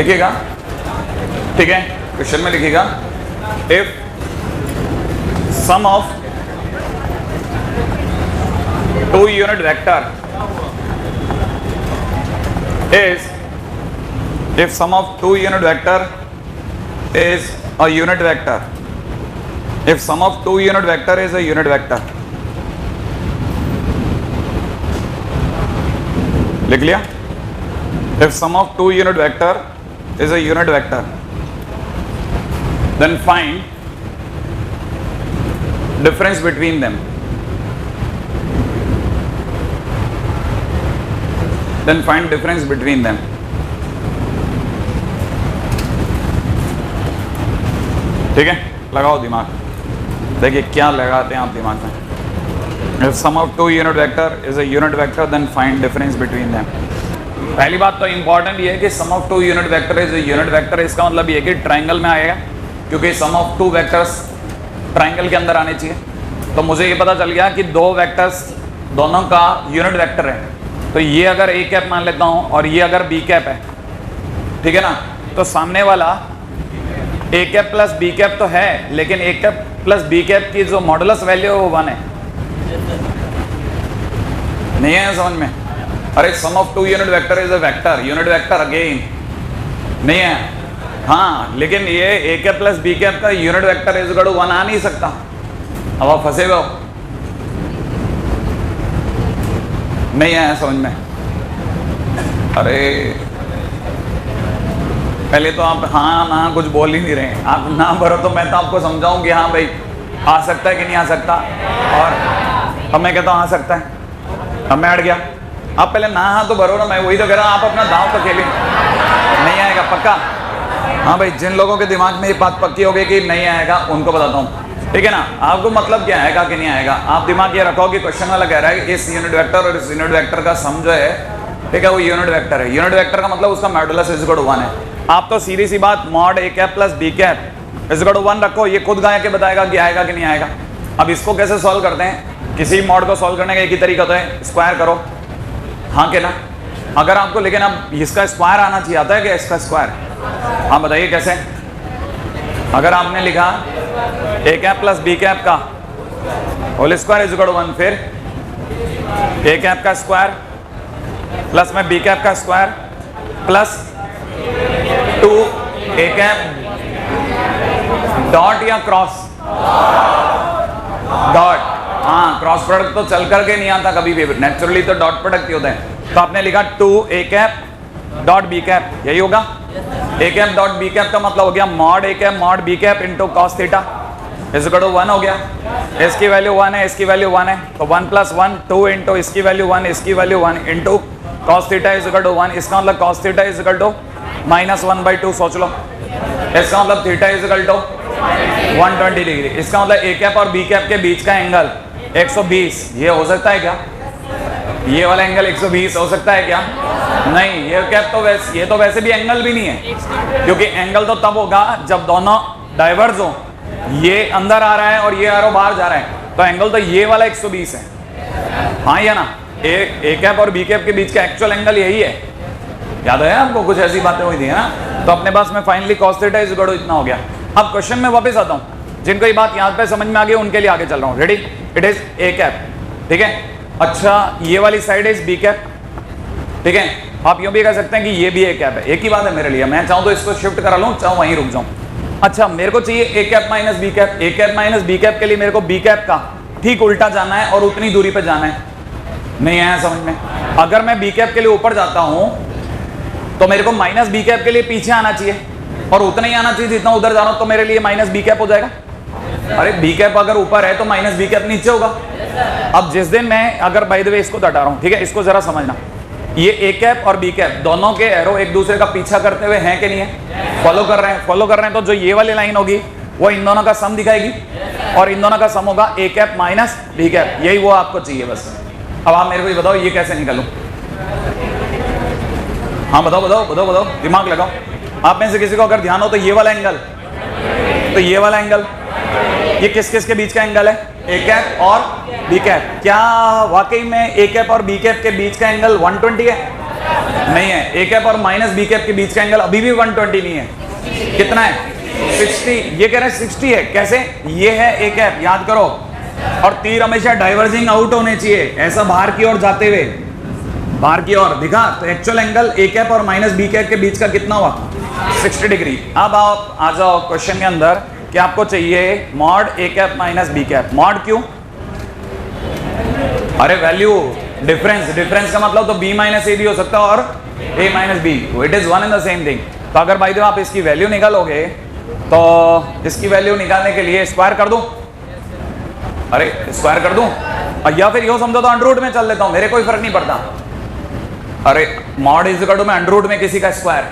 लिखिएगा, ठीक है, क्वेश्चन में लिखिएगा if sum of two unit vector is if sum of two unit vector is a unit vector, if sum of two unit vector is a unit vector, लिख लिया, if sum of two unit vector is a unit vector, then find difference between them, then find difference between them. ठीक है, लगाओ दिमाग, देखिए क्या लगाते हैं आप दिमाग में। If sum of two unit vector is a unit vector, then find difference between them. पहली बात तो इंपॉर्टेंट ये है कि sum of two unit vector is a unit vector, इसका मतलब ये है कि ट्राइंगल में आएगा, क्योंकि sum of two vectors triangle के अंदर आने चाहिए। तो मुझे ये पता चल गया कि दो वेक्टर्स दोनों का यूनिट वेक्टर है, तो ये अगर ए कैप मान लेता हूँ और ये अगर बी कैप है, ठीक है ना, तो सामने वाला ए कैप प्लस बी कैप तो है, लेकिन ए कैप प्लस बी कैप की जो मॉडुलस वैल्यू है वो 1 है। नहीं है समझ में? अरे sum of two unit vector is a vector, unit vector again नहीं है। हाँ, लेकिन ये A cap plus B cap का unit vector is equal to 1 आ नहीं सकता। अब आप फंसे हुए हो, नहीं आया समझ में? अरे पहले तो आप हाँ ना कुछ बोल ही नहीं रहे, आप ना भरो तो मैं तो आपको समझाऊं कि हाँ भाई आ सकता है कि नहीं आ सकता, और अब मैं कहता हूँ आ सकता है, अब मैं अड़ गया। आप पहले ना हाँ तो भरो ना, मैं वही तो कह रहा हूँ, आप अपना दांव तो खेलिए। नहीं आएगा पक्का? हाँ भाई, जिन लोगों के दिमाग में ये बात पक्की हो गई कि नहीं आएगा उनको बताता हूँ, ठीक है ना। आपको मतलब क्या आएगा कि नहीं आएगा, आप दिमाग ये रखो कि क्वेश्चन वाला कह रहा है कि इस यूनिट वेक्टर और इस यूनिट वेक्टर का सम जो है, ठीक है, वो यूनिट वेक्टर है। यूनिट वेक्टर का मतलब उसका मॉडुलस इज इक्वल टू 1 है। आप तो सीधी सी बात mod A cap plus B cap is equal to 1 रखो, ये खुद गा के बताएगा कि आएगा कि नहीं आएगा। अब इसको कैसे सॉल्व करते हैं? किसी मॉड को सॉल्व करने का एक ही तरीका तो है, स्क्वायर करो, हाँ के ना। अगर आपको लेकिन अब इसका स्क्वायर आना चाहिए, आता है क्या इसका स्क्वायर? हाँ बताइए कैसे। अगर आपने लिखा A cap plus B cap का whole square is equal to 1, फिर ए कैप का स्क्वायर प्लस में बी कैप का square plus 2 A cap dot या क्रॉस डॉट, हाँ क्रॉस प्रोडक्ट तो चल करके नहीं आता कभी भी, नेचुरली तो डॉट प्रोडक्ट ही होते हैं। तो आपने लिखा 2 A cap dot B cap, यही होगा। A cap dot B cap का मतलब हो गया mod A cap mod B cap into cos theta is equal to 1 हो गया। इसकी वैल्यू 1 है, इसकी वैल्यू 1 है, तो 1 + 1 2 इंटू इसकी वैल्यू 1, इसकी value 1 into cos theta is equal to 1। इसका मतलब cos theta is equal to -1/2, सोच लो। इसका मतलब theta is equal to 120 degree. इसका मतलब ए कैप और बी कैप के बीच का एंगल 120, ये हो सकता है क्या? ये वाला एंगल 120 हो सकता है क्या? नहीं, ये कैप तो वैसे, ये तो वैसे भी एंगल भी नहीं है, क्योंकि एंगल तो तब होगा जब दोनों डाइवर्ज हो, ये अंदर आ रहा है और ये एरो बाहर जा रहा है, तो एंगल तो ये वाला 120 है, हाँ या ना? ए कैप और बी कैप के बीच का एक्चुअल एंगल यही है। याद है आपको? कुछ ऐसी बातें हुई थी ना, तो अपने पास में finally cos theta is equal to इतना हो गया। अब क्वेश्चन में वापस आता हूँ, जिनको ये बात यहाँ पे समझ में आ गई उनके लिए आगे चल रहा हूँ। Ready? It is A cap, ठीक है। अच्छा, ये वाली साइड इज बी कैप, ठीक है। आप यूं भी कह सकते हैं कि ये भी ए कैप है, एक ही बात है मेरे लिए। मैं चाहूँ तो इसको शिफ्ट करा लूँ, चाहूँ वहीं रुक जाऊँ। अच्छा, मेरे को चाहिए ए कैप माइनस बी कैप। ए कैप माइनस बी कैप के लिए मेरे को बी कैप का ठीक उल्टा जाना है और उतनी दूरी पे जाना है। नहीं आया समझ में? अगर मैं बी कैप के लिए ऊपर जाता हूं तो मेरे को माइनस बी कैप के लिए पीछे आना चाहिए और उतना ही आना चाहिए जितना उधर जा रहा हूं, तो मेरे लिए माइनस बी कैप हो जाएगा। अरे बी कैप अगर ऊपर है तो माइनस बी कैप नीचे होगा। अब जिस दिन मैं अगर बाय द वे इसको हटा रहा हूं, ठीक है, इसको जरा समझना, ये ए कैप और बी कैप दोनों के एरो एक दूसरे का पीछा करते हुए हैं कि नहीं है? फॉलो कर रहे हैं, फॉलो कर रहे हैं। तो जो ये वाली लाइन होगी वो इन दोनों का सम दिखाएगी और इन दोनों का सम होगा A cap minus B cap. यही वो आपको चाहिए बस। अब आप मेरे को ये बताओ ये कैसे निकालूं? हाँ बताओ बताओ बताओ बताओ, दिमाग लगाओ। आप में से किसी को अगर ध्यान हो तो ये वाला एंगल, तो ये वाला एंगल, ये किस किस के बीच का एंगल है? ए कैप और बी कैप, क्या वाकई में ए कैप और बी कैप के बीच का एंगल 120 है? नहीं है। ए कैप और माइनस बी कैप के बीच का एंगल अभी भी 120 नहीं है। कितना है? 60। ये कह रहे हैं 60 है। कैसे? ये है ए कैप, याद करो, और तीर हमेशा डाइवर्जिंग आउट होने चाहिए, ऐसा बाहर की ओर जाते हुए, बाहर की ओर दिखा। तो एक्चुअल एंगल ए कैप और माइनस बी कैप के बीच का कितना हुआ? 60 डिग्री। अब आप आ जाओ क्वेश्चन के अंदर कि आपको चाहिए mod A cap minus B cap. Mod क्यों? अरे वैल्यू डिफरेंस, डिफरेंस का मतलब तो बी माइनस ए भी हो सकता है और A minus B, it is one in the same thing. तो अगर भाई आप इसकी वैल्यू निकालोगे तो इसकी वैल्यू निकालने के लिए स्क्वायर कर दूं? अरे स्क्वायर कर दूं, या फिर यो समझो तो अंडर रूट में चल लेता हूं, मेरे कोई फर्क नहीं पड़ता। अरे मॉड इज इक्वल टू में अंडर रूट में किसी का स्क्वायर,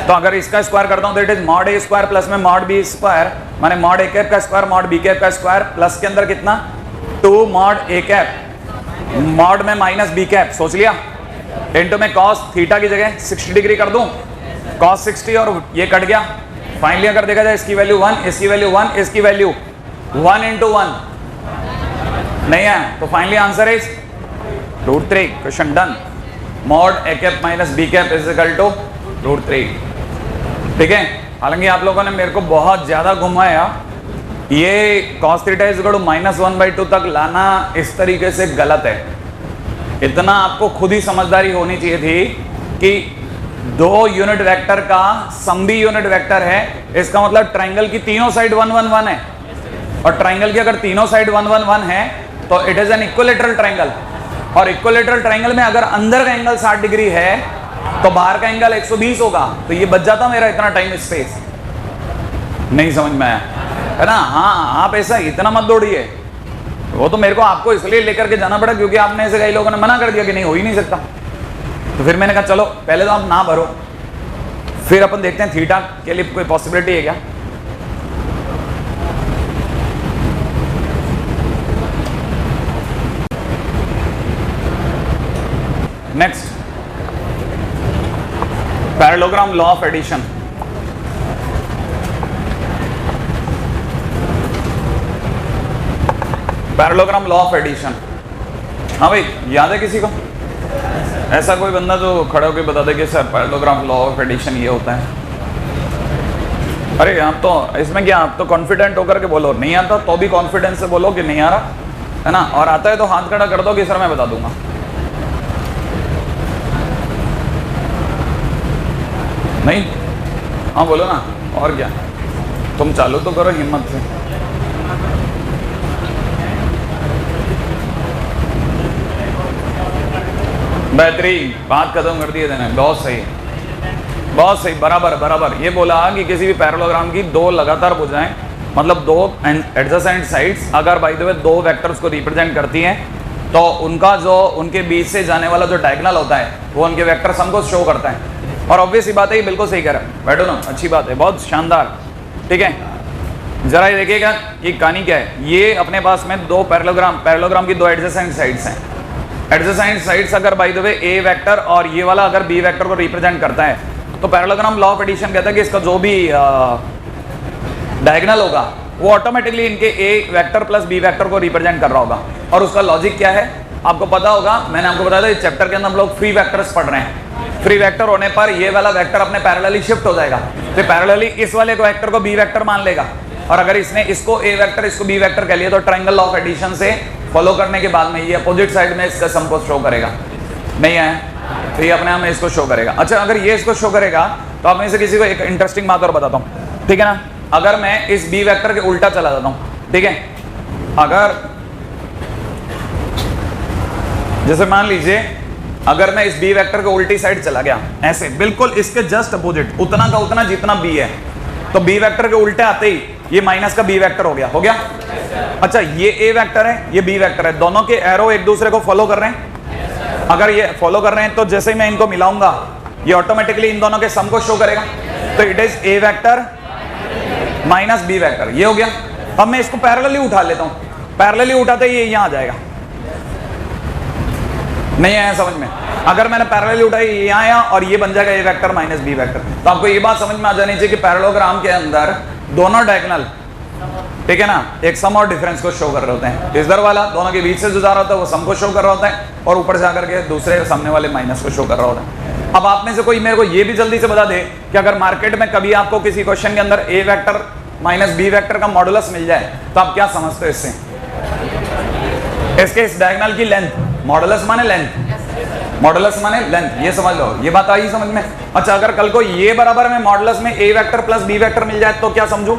तो अगर इसका स्क्वायर करता हूं तो it is mod A square plus में मॉड बी स्क्वायर, माने मॉड ए कैप का स्क्वायर मॉड बी कैप का स्क्वायर प्लस के अंदर कितना 2 मॉड ए कैप मॉड में माइनस बी कैप, सोच लिया, इनटू में cos थीटा की जगह 60 डिग्री कर दूं, cos 60 और ये कट गया। फाइनली अगर देखा जाए इसकी वैल्यू 1, इसकी वैल्यू 1, इसकी वैल्यू 1 इंटू 1 नहीं है, तो finally answer is √3। Question done. Mod A cap minus B cap is equal to √3। ठीक है। हालांकि आप लोगों ने मेरे को बहुत ज्यादा घुमाया, ये cos theta is equal to -1/2 तक लाना इस तरीके से गलत है। इतना आपको खुद ही समझदारी होनी चाहिए थी कि 2 यूनिट वेक्टर का सम भी यूनिट वेक्टर है, इसका मतलब ट्राइंगल की तीनों साइड 1 1 1 है, और ट्राइंगल की अगर तीनों साइड 1 1 1 है तो it is N equilateral triangle, और इक्विलैटरल ट्राइंगल में अगर अंदर का एंगल 60 डिग्री है तो बाहर का एंगल 120 होगा, तो ये बच जाता मेरा इतना टाइम स्पेस। नहीं समझ में आया है ना? हाँ, आप ऐसा इतना मत दौड़िए, वो तो मेरे को आपको इसलिए लेकर के जाना पड़ा क्योंकि आपने ऐसे कई लोगों ने मना कर दिया कि नहीं हो ही नहीं सकता, तो फिर मैंने कहा चलो पहले तो आप ना भरो, फिर अपन देखते हैं थीटा के लिए कोई पॉसिबिलिटी है क्या। Next, parallelogram law of addition. Parallelogram law of addition, हाँ भाई याद है किसी को? ऐसा कोई बंदा जो खड़े होकर बता दे कि sir parallelogram law of addition ये होता है। अरे आप तो इसमें क्या, आप तो कॉन्फिडेंट होकर के बोलो, नहीं आता तो भी कॉन्फिडेंस से बोलो कि नहीं आ रहा है ना, और आता है तो हाथ खड़ा कर दो कि सर मैं बता दूंगा। नहीं, हाँ बोलो ना, और क्या, तुम चालू तो करो हिम्मत से। बेहतरीन, बात खत्म कर दिए देने, बहुत सही, बहुत सही, बराबर बराबर। ये बोला कि किसी भी पैरेललोग्राम की 2 लगातार भुजाएं, मतलब 2 एडजेसेंट साइड्स अगर बाय द वे 2 वेक्टर्स को रिप्रेजेंट करती हैं, तो उनका जो उनके बीच से जाने वाला जो डायगोनल होता है वो उनके वेक्टर सम को शो करता है। और ऑब्वियस ही बात है, ये बिल्कुल सही कह रहा है, बैठो ना, अच्छी बात है, बहुत शानदार। ठीक है, जरा ये देखिएगा ये कहानी क्या है। ये अपने पास में 2 पैरेललोग्राम की 2 एडजेसेंट साइड्स हैं। एडजेसेंट साइड्स अगर by the way A vector और ये वाला अगर बी वेक्टर को रिप्रेजेंट करता है, तो पैरेललोग्राम लॉ ऑफ एडिशन कहता है कि इसका जो भी डायगोनल होगा वो ऑटोमेटिकली इनके ए वेक्टर प्लस बी वेक्टर को रिप्रेजेंट कर रहा होगा। और उसका लॉजिक क्या है आपको पता होगा, मैंने आपको बताया था इस चैप्टर के अंदर हम लोग फ्री वेक्टर्स पढ़ रहे हैं। फ्री वेक्टर होने पर ये वाला वेक्टर अपने पैरेलली शिफ्ट हो जाएगा, तो पैरेलली इस वाले को वेक्टर को बी वेक्टर मान लेगा, और अगर इसने इसको ए वेक्टर इसको बी वेक्टर कह लिया तो ट्रायंगल लॉ ऑफ एडिशन से फॉलो करने के बाद में ये अपोजिट साइड में इसका सम को शो करेगा। नहीं है तो ये अपने आप में इसको शो करेगा। अच्छा, अगर ये इसको शो करेगा तो आप में से किसी को एक इंटरेस्टिंग बात और बताता हूँ, ठीक है ना। अगर मैं इस बी वेक्टर के उल्टा चला जाता हूँ, ठीक है, अगर जैसे मान लीजिए अगर मैं इस बी वेक्टर के उल्टी साइड चला गया, ऐसे बिल्कुल इसके जस्ट अपोजिट, उतना का उतना जितना बी है, तो बी वेक्टर के उल्टे आते ही ये माइनस का बी वेक्टर हो गया। अच्छा, ये ए वेक्टर है, ये बी वेक्टर है, दोनों के एरो एक दूसरे को फॉलो कर रहे हैं। अगर ये फॉलो कर रहे हैं तो जैसे ही मैं इनको मिलाऊंगा ये ऑटोमेटिकली इन दोनों के सम को शो करेगा, तो it is A vector minus B vector, ये हो गया। अब मैं इसको पैरेलली उठा लेता हूं, पैरेलली उठाते ही ये यहां आ जाएगा। नहीं आया समझ में? अगर मैंने पैरेलली उठाई ये यहां आया और ये बन जाएगा ए वेक्टर माइनस बी वेक्टर। तो आपको ये बात समझ में आ जानी चाहिए कि पैरेललोग्राम के अंदर दोनों डायगोनल ठीक है ना, एक सम और डिफरेंस को शो कर रहे होते हैं। इधर वाला दोनों के बीच से जो जा रहा होता है वो सम को शो कर रहा होता है, और ऊपर जाकर के दूसरे सामने वाले माइनस को शो कर रहा होता है। अब आप में से कोई मेरे को ये भी जल्दी से बता दे कि अगर मार्केट में कभी आपको किसी क्वेश्चन के अंदर ए वेक्टर माइनस बी वेक्टर का मॉडुलस मिल जाए तो आप क्या समझते हो इससे? इसके इस डायगोनल की लेंथ, मॉडुलस माने लेंथ, मॉडुलस माने लेंथ, ये समझ लो, ये बात आई समझ में? अच्छा, अगर कल को ये बराबर में मॉडुलस में A vector plus B vector मिल जाए तो क्या समझू?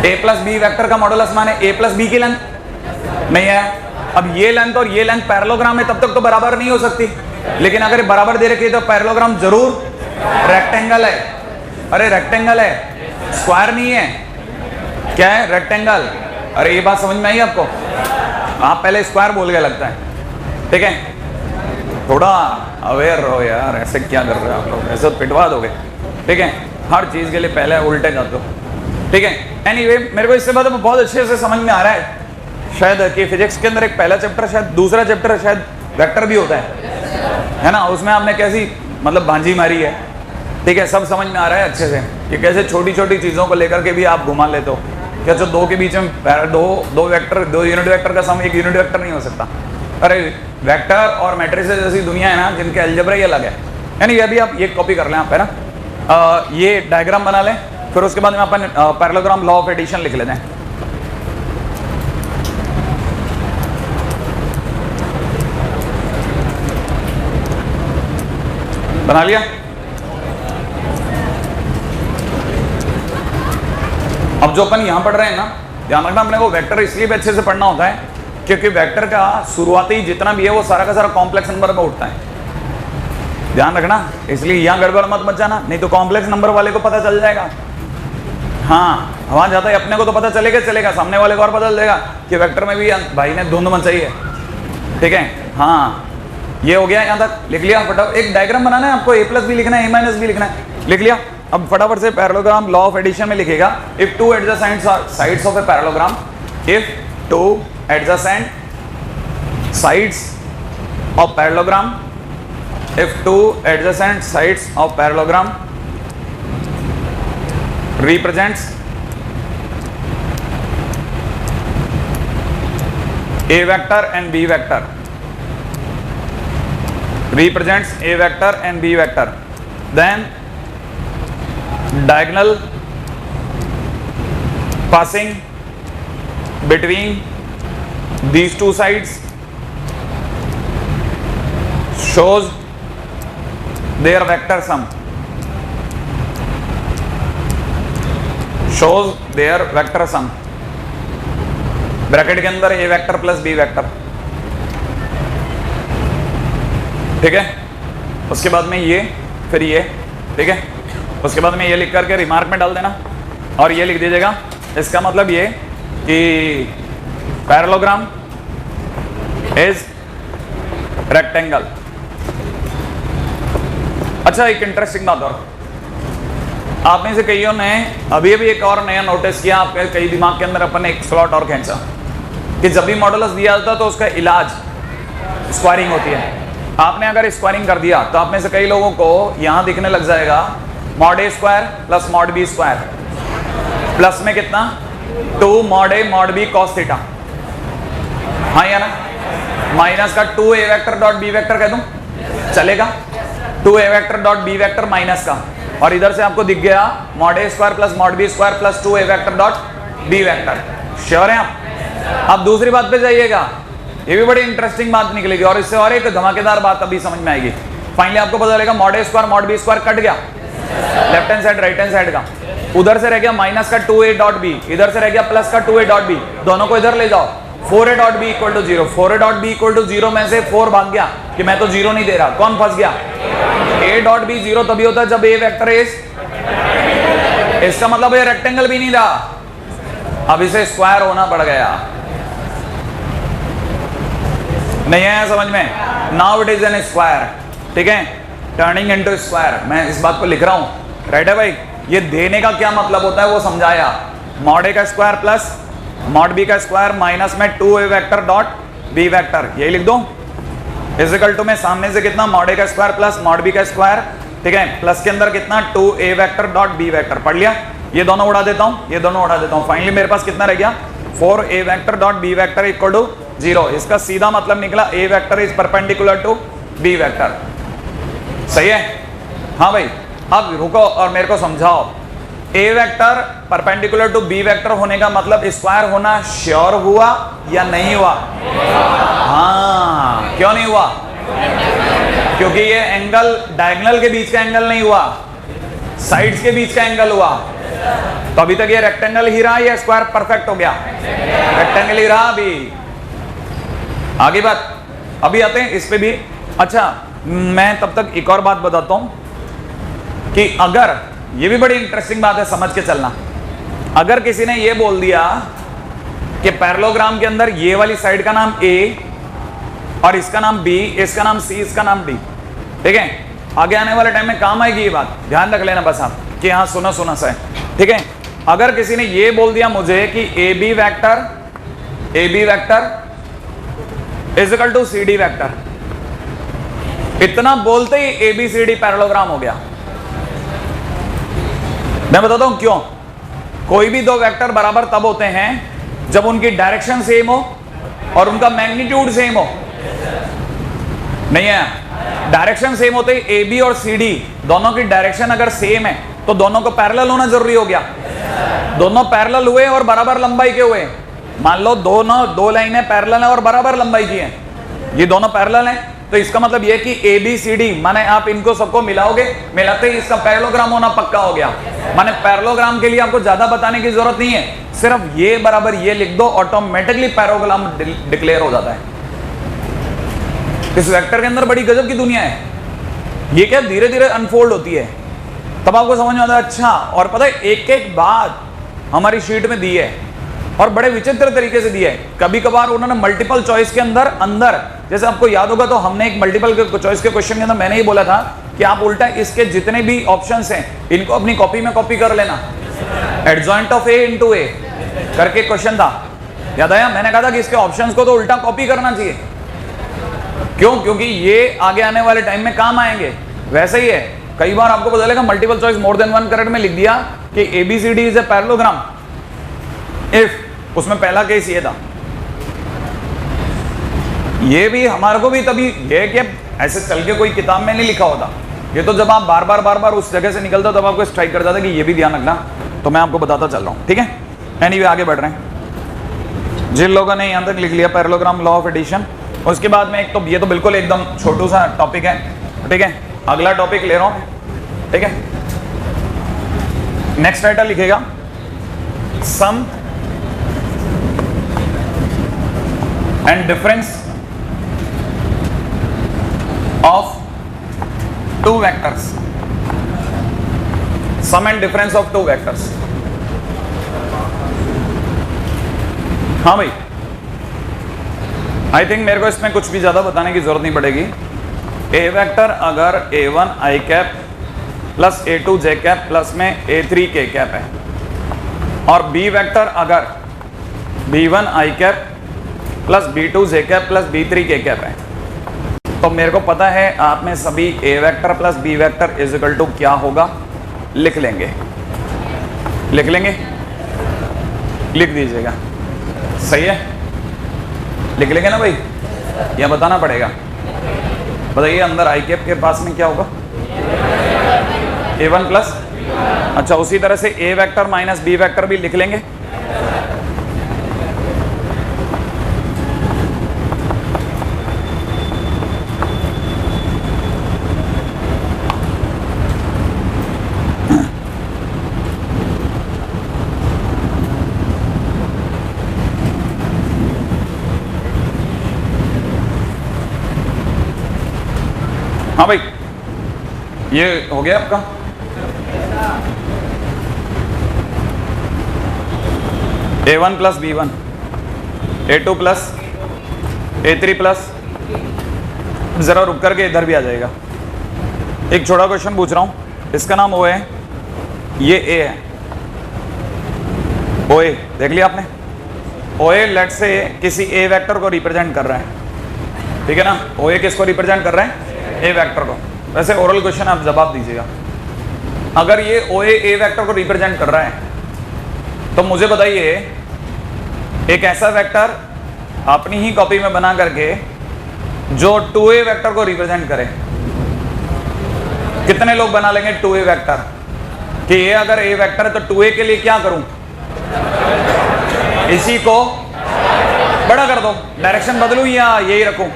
ए प्लस बी वेक्टर का मॉडुलस माने ए प्लस बी की लेंथ नहीं है। अब ये लेंथ और ये लेंथ पैरेललोग्राम है, तब तक तो बराबर नहीं हो सकती, लेकिन अगर बराबर दे रखी है तो पैरेललोग्राम जरूर रेक्टेंगल है। अरे रेक्टेंगल है, स्क्वायर नहीं है। क्या है? रेक्टेंगल। अरे ये बात समझ में आई आपको? आप पहले स्क्वायर बोल गए लगता है, ठीक है? थोड़ा अवेयर रहो यार, ऐसे क्या कर रहे हो आप लोग, ऐसे पिटवा दोगे, ठीक है? हर चीज के लिए पहले उल्टे जाते हो, ठीक है? एनीवे, मेरे को इससे बाद बहुत अच्छे से समझ में आ रहा है शायद कि फिजिक्स के अंदर एक पहला चैप्टर, शायद दूसरा चैप्टर शायद वेक्टर भी होता है ना? उसमें आपने कैसी मतलब भांजी मारी है, ठीक है? सब समझ में आ रहा है अच्छे से कि कैसे छोटी छोटी चीज़ों को लेकर के भी आप घुमा लेते हो। क्या जो दो के बीच में दो वेक्टर, दो यूनिट वेक्टर का सम एक यूनिट वेक्टर नहीं हो सकता? अरे वेक्टर और मैट्रिसेस जैसी दुनिया है ना जिनके अलजेब्रा ही अलग है। यानी ये भी आप ये कॉपी कर लें आप, है ना? ये डायग्राम बना लें, फिर उसके बाद में अपन पैरेललोग्राम लॉ ऑफ एडिशन लिख लेते हैं। बना लिया? अब जो अपन यहां पढ़ रहे हैं ना, ध्यान रखना, अपने को वेक्टर इसलिए भी अच्छे से पढ़ना होता है क्योंकि वेक्टर का शुरुआती जितना भी है वो सारा का सारा कॉम्प्लेक्स नंबर में उठता है। ध्यान रखना, इसलिए यहां गड़बड़ मत जाना, नहीं तो कॉम्प्लेक्स नंबर वाले को पता चल जाएगा। हाँ, वहां जाता है अपने को तो पता चलेगा, सामने वाले को और पता चलेगा कि वेक्टर में भी भाई ने धुंध मचाई है, ठीक है? हाँ, ये हो गया, यहां तक लिख लिया। फटाफट एक डायग्राम बनाना है आपको, ए प्लस बी लिखना है, ए माइनस बी लिखना है, लिख लिया। अब फटाफट से पैरेललोग्राम लॉ ऑफ एडिशन में लिखेगा, if two adjacent sides of a parallelogram, if two adjacent sides of parallelogram, if two adjacent sides of parallelogram represents a vector and b vector, represents a vector and b vector, then diagonal passing between these two sides shows their vector sum, shows their vector sum, bracket के अंदर ए vector plus B vector, ठीक है? उसके बाद में ये, फिर ये, ठीक है? उसके बाद में ये लिख करके रिमार्क में डाल देना और ये लिख दीजिएगा, इसका मतलब ये कि पैरेललोग्राम इज रेक्टेंगल। अच्छा, एक इंटरेस्टिंग बात और, आप में से कईयों ने अभी एक और नया नोटिस किया, आपके कई दिमाग के अंदर अपन एक स्लॉट और खींचा कि जब भी मॉडुलस दिया जाता है तो उसका इलाज स्क्वायरिंग होती है। आपने अगर स्क्वायरिंग कर दिया तो आप में से कई लोगों को यहां दिखने लग जाएगा mod A square plus mod B square, plus में कितना 2 mod A mod B cos theta, हाँ या ना? माइनस का 2 A vector dot B vector कह दूं, चलेगा? 2 A vector dot B vector minus का, और इधर से आपको दिख गया mod A square plus mod B square plus 2 A vector dot B vector. Sure हैं आप? अब दूसरी बात पे जाइएगा, ये भी बड़ी इंटरेस्टिंग बात निकलेगी और इससे और एक धमाकेदार बात अभी समझ में आएगी। फाइनली आपको पता चलेगा mod A square mod B square cut गया, left hand side right hand side का, उधर से रह गया माइनस का 2a डॉट बी, इधर से रह गया प्लस का 2a डॉट बी, दोनों को इधर ले जाओ, 4a dot B equal to 0, 4a dot B equal to 0 में से 4 भाग गया कि मैं तो 0 नहीं दे रहा, कौन फंस गया? a डॉट बी 0 तभी होता है जब a वेक्टर इज, इसका मतलब ये रेक्टेंगल भी नहीं रहा, अब इसे स्क्वायर होना पड़ गया। नहीं आया समझ में? Now it is N square, ठीक है? टर्निंग इनटू स्क्वायर, मैं इस बात को लिख रहा हूं, राइट है भाई? ये देने का क्या मतलब होता है वो समझाया, मॉड ए का स्क्वायर प्लस मॉड बी का स्क्वायर माइनस में 2a vector dot B vector, यही लिख दो, इज इक्वल टू में सामने से कितना मॉड ए का स्क्वायर प्लस मॉड बी का स्क्वायर, ठीक है? प्लस के अंदर कितना 2a vector dot B vector, पढ़ लिया? ये दोनों उड़ा देता हूं, ये दोनों उड़ा देता हूं, फाइनली मेरे पास कितना रह गया 4a vector dot b vector equal to 0। इसका सीधा मतलब निकला a vector is perpendicular to b vector. सही है? हाँ भाई, अब रुको और मेरे को समझाओ, a vector perpendicular to b vector होने का मतलब स्क्वायर होना श्योर हुआ या नहीं हुआ? हाँ, क्यों नहीं हुआ? क्योंकि ये एंगल डायगोनल के बीच का एंगल नहीं हुआ, साइड्स के बीच का एंगल हुआ। तो अभी तक ये रेक्टेंगल ही रहा या स्क्वायर परफेक्ट हो गया? रेक्टेंगल ही रहा। अभी आगे बात, अभी आते हैं इस पे भी। अच्छा, मैं तब तक एक और बात बताता हूं कि अगर, ये भी बड़ी इंटरेस्टिंग बात है, समझ के चलना, अगर किसी ने ये बोल दिया कि पैरेललोग्राम के अंदर ये वाली साइड का नाम A और इसका नाम B, इसका नाम C, इसका नाम D, ठीक है, आगे आने वाले टाइम में काम आएगी ये बात, ध्यान रख लेना बस आप कि हाँ सुना सुना सा है, ठीक है। अगर किसी ने ये बोल दिया मुझे कि AB vector is equal to CD vector, इतना बोलते ही ABCD पैरेललोग्राम हो गया। मैं बताता हूं क्यों। कोई भी दो वेक्टर बराबर तब होते हैं जब उनकी डायरेक्शन सेम हो और उनका मैग्नीट्यूड सेम हो। नहीं है, डायरेक्शन सेम होते ही AB और CD दोनों की डायरेक्शन अगर सेम है तो दोनों को पैरेलल होना जरूरी हो गया। दोनों पैरेलल हुए और बराबर लंबाई के हुए। मान लो दो लाइनें पैरेलल हैं और बराबर लंबाई की हैं, ये दोनों पैरेलल हैं, तो इसका मतलब ये कि ABCD माने आप इनको सबको मिलाओगे, मिलाते ही इसका पैरेललोग्राम होना पक्का हो गया। माने पैरेललोग्राम के लिए आपको ज्यादा बताने की जरूरत नहीं है, सिर्फ ये बराबर ये लिख दो, ऑटोमेटिकली पैरेललोग्राम डिक्लेयर हो जाता है। इस वेक्टर के अंदर बड़ी गजब की दुनिया है, ये क्या धीरे धीरे अनफोल्ड होती है, तब आपको समझ में आता है। अच्छा, और पता है एक एक बात हमारी शीट में दी है और बड़े विचित्र तरीके से दी है। कभी कभार उन्होंने मल्टीपल चॉइस के अंदर जैसे आपको याद होगा तो हमने एक मल्टीपल चॉइस के क्वेश्चन के अंदर मैंने ही बोला था कि आप उल्टा इसके जितने भी ऑप्शंस हैं इनको अपनी कॉपी में कॉपी कर लेना। Adjoint of A into A करके क्वेश्चन था, याद आया? मैंने कहा था कि इसके ऑप्शंस को तो उल्टा कॉपी करना चाहिए। क्यों? क्योंकि ये आगे आने वाले टाइम में काम आएंगे। वैसे ही है, कई बार आपको पता चलेगा multiple choice more than one correct में लिख दिया कि ABCD is a parallelogram if, उसमें पहला केस ये था। ये भी हमारे को भी तभी ये कि ऐसे चल के कोई किताब में नहीं लिखा होता, ये तो जब आप बार बार उस जगह से निकलते हो तब आपको स्ट्राइक कर जाता है कि ये भी ध्यान रखना, तो मैं आपको बताता चल रहा हूँ, ठीक है। एनीवे आगे बढ़ रहे हैं। जिन लोगों ने यहाँ तक लिख लिया पैरेललोग्राम लॉ ऑफ एडिशन, उसके बाद में एक तो ये तो बिल्कुल एकदम छोटू सा टॉपिक है, ठीक है, अगला टॉपिक ले रहा हूँ, ठीक है। नेक्स्ट टाइटल लिखेगा sum and difference of two vectors, sum and difference of two vectors. हाँ भाई, आई थिंक मेरे को इसमें कुछ भी ज्यादा बताने की जरूरत नहीं पड़ेगी। A वेक्टर अगर A1 i cap plus A2 j cap plus में A3 k कैप है और B वेक्टर अगर B1 i cap plus B2 j cap plus B3 k cap है, तो मेरे को पता है आप में सभी A vector plus B vector is equal to क्या होगा, लिख लेंगे, लिख लेंगे, लिख दीजिएगा, सही है? लिख लेंगे ना भाई, या बताना पड़ेगा? बताइए अंदर आई कैप के पास में क्या होगा? A1 प्लस, अच्छा उसी तरह से A vector minus B vector भी लिख लेंगे। हाँ भाई, ये हो गया आपका? A1 plus B1, A2 plus A3 plus, जरा रुक करके इधर भी आ जाएगा। एक छोटा क्वेश्चन पूछ रहा हूं, इसका नाम O है, ये A है, OA देख लिया आपने? OA लेट से किसी A वेक्टर को रिप्रेजेंट कर रहा है, ठीक है ना? OA किसको रिप्रेजेंट कर रहे हैं? A वेक्टर को। वैसे ओरल क्वेश्चन आप जवाब दीजिएगा, अगर ये OA A वेक्टर को रिप्रेजेंट कर रहा है तो मुझे बताइए एक ऐसा वेक्टर अपनी ही कॉपी में बना करके जो 2A वेक्टर को रिप्रेजेंट करे। कितने लोग बना लेंगे 2A वेक्टर कि ये अगर A वेक्टर है तो 2A के लिए क्या करूं, इसी को बड़ा कर दो, डायरेक्शन बदलूं या यही रखूं?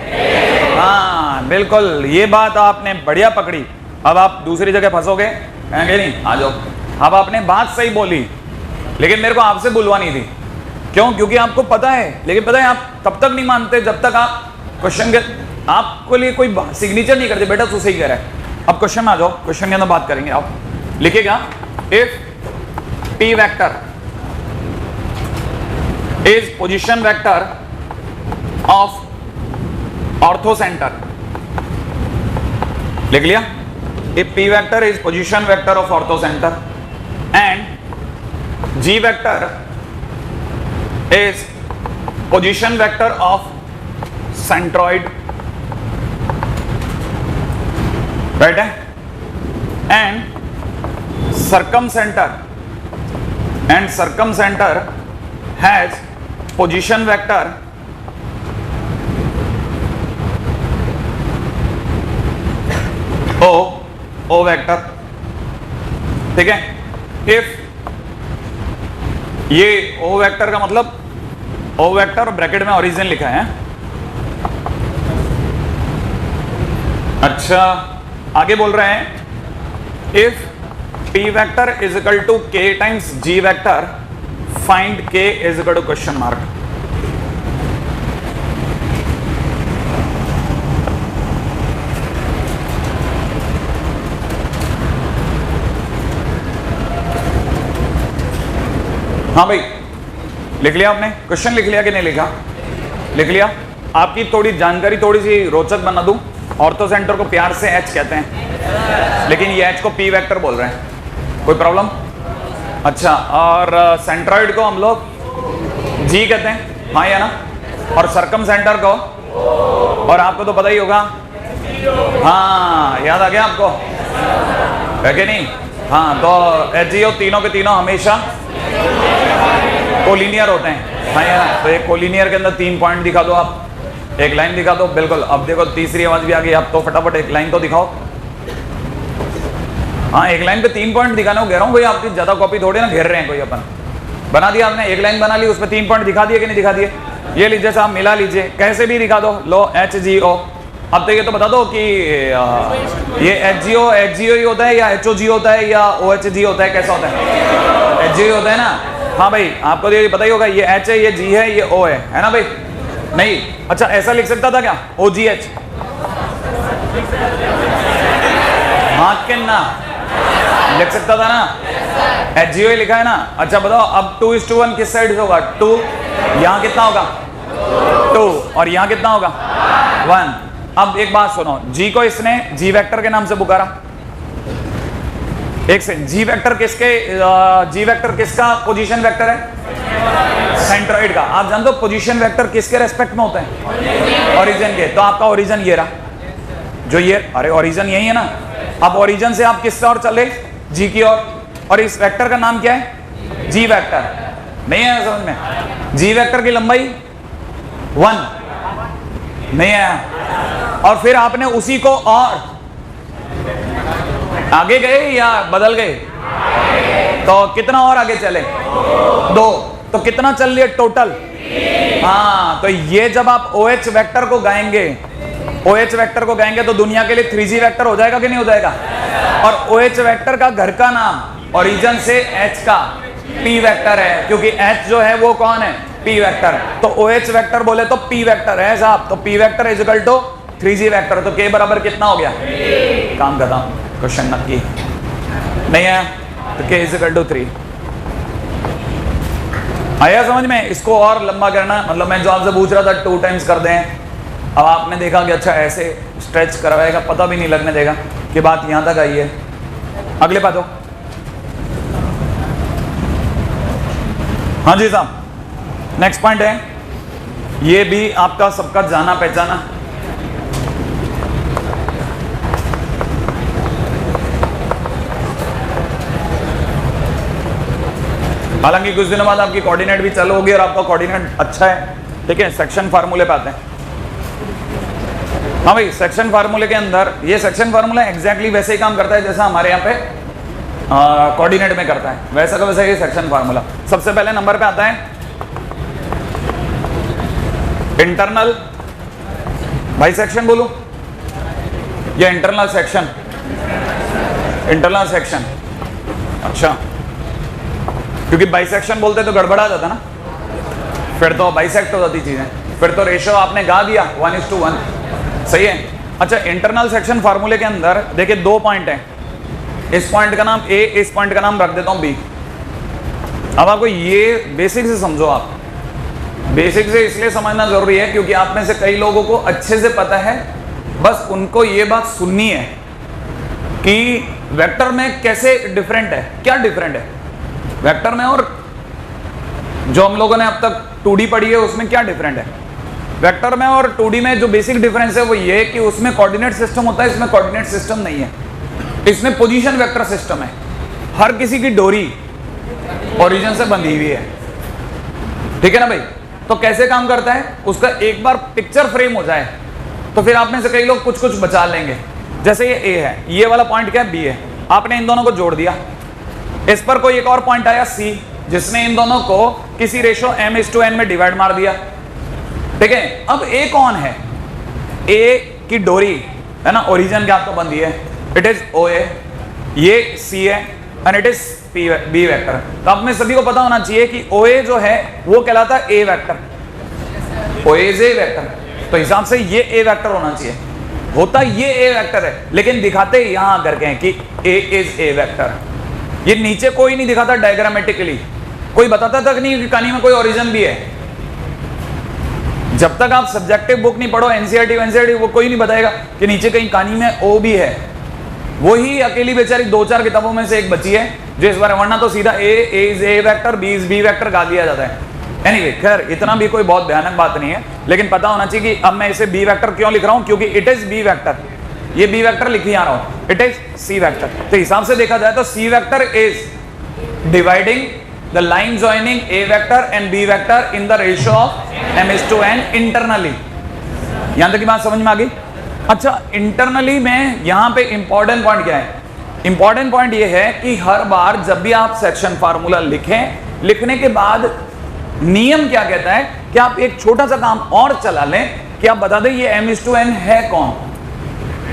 हाँ बिल्कुल, ये बात आपने बढ़िया पकड़ी। अब आप दूसरी जगह फंसोगे, कहेंगे नहीं आ जाओ। अब आपने बात सही बोली लेकिन मेरे को आपसे बुलवानी थी। क्यों? क्योंकि आपको पता है, लेकिन पता है आप तब तक नहीं मानते जब तक आप क्वेश्चन के आपको लिए कोई सिग्नेचर नहीं करते। बेटा तू सही कह रहा है। अब क्वेश्चन में आ जाओ, क्वेश्चन के अंदर बात करेंगे। आप लिखिएगा if P vector is position vector of ortho centre. लिख लिया? If P vector is position vector of ortho centre and G vector is position vector of centroid, right है? and circumcenter has position vector O vector। ठीक है? if ये O vector का मतलब O vector bracket में origin लिखा है। अच्छा आगे बोल रहे हैं if P vector is equal to K times G vector find K is equal to question mark. हाँ भाई लिख लिया आपने? क्वेश्चन लिख लिया कि नहीं लिखा? लिख लिया। आपकी थोड़ी जानकारी थोड़ी सी रोचक बना दूं। ऑर्थो सेंटर को प्यार से H कहते हैं लेकिन ये H को P वेक्टर बोल रहे हैं। कोई प्रॉब्लम? अच्छा, और सेंट्रॉइड को हम लोग G कहते हैं, हाँ या ना? और सर्कम सेंटर को, और आपको तो पता ही होगा, हाँ याद आ गया आपको है कि नहीं? हाँ तो HGO तीनों के तीनों हमेशा कोलिनियर होते हैं, हाँ यार। तो एक कोलिनियर के अंदर 3 पॉइंट दिखा दो आप, एक लाइन दिखा दो। बिल्कुल। अब देखो तीसरी आवाज भी आ गई। आप तो फटाफट एक लाइन तो दिखाओ। हाँ एक लाइन पे 3 पॉइंट दिखाना हो, कह रहा हूँ कोई आपकी ज्यादा कॉपी थोड़ी ना घेर रहे हैं कोई। अपन बना दिया आपने, एक लाइन बना ली, उसमें 3 पॉइंट दिखा दिए कि नहीं दिखा दिए? ये लीजिए साहब, मिला लीजिए, कैसे भी दिखा दो। लो HGO। अब तो ये तो बता दो कि ये HGO ही होता है या HOG होता है या OHG होता है, कैसा होता है? HGO होता है ना? हाँ भाई आपको तो ये पता ही होगा, ये H है, ये G है, ये O है ना भाई? नहीं? अच्छा ऐसा लिख सकता था क्या? OGH? हाँ कि ना लिख सकता था ना? HGO ही लिखा है ना? अच्छा बताओ अब 2:1 किस साइड से होगा? 2 यहाँ कितना होगा? 2 और यहाँ कितना होगा? 1। अब एक बात सुनो, G को इसने G वेक्टर के नाम से पुकारा। एक से G वेक्टर किसका पोजीशन वेक्टर है? सेंट्रॉइड का। आप जानते हो पोजीशन वेक्टर किसके रेस्पेक्ट में होते हैं? ओरिजिन के। तो आपका ओरिजिन ये रहा, जो ये, अरे ओरिजिन यही है ना? अब ओरिजिन से आप किस ओर चले? G की ओर। और इस वेक्टर का नाम क्या है? G vector. नहीं है समझ में? G वेक्टर की लंबाई 1 नहीं है। और फिर आपने उसी को और आगे गए या बदल गए? तो कितना और आगे चले? 2। तो कितना चल लिए टोटल? हाँ तो ये जब आप OH वेक्टर को गाएंगे तो दुनिया के लिए 3G वेक्टर हो जाएगा कि नहीं हो जाएगा? और OH वेक्टर का घर का नाम ओरिजिन से H का P वेक्टर है, क्योंकि H जो है वो कौन है? P vector. तो OH वेक्टर बोले तो P वेक्टर है साहब। तो P vector is equal to 3G vector. तो K बराबर कितना हो गया? काम खत्म। क्वेश्चन नक्की नहीं है तो K इज इक्वल टू 3। आया समझ में? इसको और लंबा करना, मतलब मैं जो आपसे पूछ रहा था 2 टाइम्स कर दें, अब आपने देखा कि अच्छा ऐसे स्ट्रेच करवाएगा, पता भी नहीं लगने देगा कि बात यहां तक आई है। अगले बात हो। हाँ जी साहब, नेक्स्ट पॉइंट है, ये भी आपका सबका जाना पहचाना। हालांकि कुछ दिनों बाद आपकी कोऑर्डिनेट भी चालू होगी और आपका कोऑर्डिनेट अच्छा है, ठीक है। सेक्शन फार्मूले पे आते हैं। हाँ भाई, सेक्शन फार्मूले के अंदर ये सेक्शन फार्मूला एग्जैक्टली वैसे ही काम करता है जैसा हमारे यहाँ पे कोऑर्डिनेट में करता है, वैसा का वैसा ये सेक्शन फार्मूला। सबसे पहले नंबर पे आता है इंटरनल बाइसेक्शन, बोलूं या इंटरनल सेक्शन? इंटरनल सेक्शन, अच्छा, क्योंकि बाइसेक्शन बोलते तो गड़बड़ा जाता ना, फिर तो बाइसेक्ट हो जाती चीजें, फिर तो रेशो आपने गा दिया 1:1, सही है। अच्छा, इंटरनल सेक्शन फार्मूले के अंदर देखिए 2 पॉइंट हैं, इस पॉइंट का नाम ए, इस पॉइंट का नाम रख देता हूं बी। अब आपको ये बेसिक से समझो, आप बेसिक से इसलिए समझना जरूरी है क्योंकि आप में से कई लोगों को अच्छे से पता है, बस उनको ये बात सुननी है कि वेक्टर में कैसे डिफरेंट है, क्या डिफरेंट है वेक्टर में, और जो हम लोगों ने अब तक 2D पढ़ी है उसमें क्या डिफरेंट है। वेक्टर में और 2D में जो बेसिक डिफरेंस है वो ये है कि उसमें कोऑर्डिनेट सिस्टम होता है, इसमें कोऑर्डिनेट सिस्टम नहीं है। इसमें पोजीशन वेक्टर सिस्टम है, हर किसी की डोरी ओरिजिन से बंधी हुई है, ठीक है ना भाई। तो कैसे काम करता है, उसका एक बार पिक्चर फ्रेम हो जाए तो फिर आप में से कई लोग कुछ कुछ बचा लेंगे। जैसे ये ए है, ये वाला पॉइंट क्या है, बी है, आपने इन दोनों को जोड़ दिया, इस पर कोई एक और पॉइंट आया सी, जिसने इन दोनों को किसी रेशो m:n में डिवाइड मार दिया, ठीक है। अब ए कौन है, ए की डोरी है ना, ओरिजिन क्या तो बंदी है, इट इज ओ ए, ये सी है and it is B vector. तो अब में सभी को पता होना चाहिए कि ओ ए जो है वो कहलाता है A vector, O A is A vector, तो हिसाब से ये ए वेक्टर होना चाहिए, होता ये ए वेक्टर है, लेकिन दिखाते यहां करके हैं कि ए इज ए वेक्टर। ये नीचे कोई नहीं दिखाता डायग्रामेटिकली, कोई बताता तक नहीं कि कहानी में कोई ओरिजिन भी है। जब तक आप सब्जेक्टिव बुक नहीं पढ़ो, एनसीईआरटी वो कोई नहीं बताएगा कि नीचे कहीं कहानी में ओ भी है। वही अकेली बेचारी 2-4 किताबों में से एक बची है जो इस बार, वरना तो सीधा A is A vector, B is B vector गा दिया जाता है। एनीवे, खैर इतना भी कोई बहुत भयानक बात नहीं है, लेकिन पता होना चाहिए कि अब मैं इसे बी वेक्टर क्यों लिख रहा हूं, क्योंकि इट इज बी वेक्टर, ये बी वेक्टर लिख ही आ रहा हूं, इट इज सी वेक्टर। तो हिसाब से देखा जाए तो C vector is dividing the line joining A vector and B vector in the ratio of m:n internally. यहां तक की बात समझ में आ गई। अच्छा, इंटरनली में यहां पे इंपॉर्टेंट पॉइंट क्या है, इंपॉर्टेंट पॉइंट ये है कि हर बार जब भी आप सेक्शन फार्मूला लिखें, लिखने के बाद नियम क्या कहता है कि आप एक छोटा सा काम और चला लें कि आप बता दें ये m:n है कौन।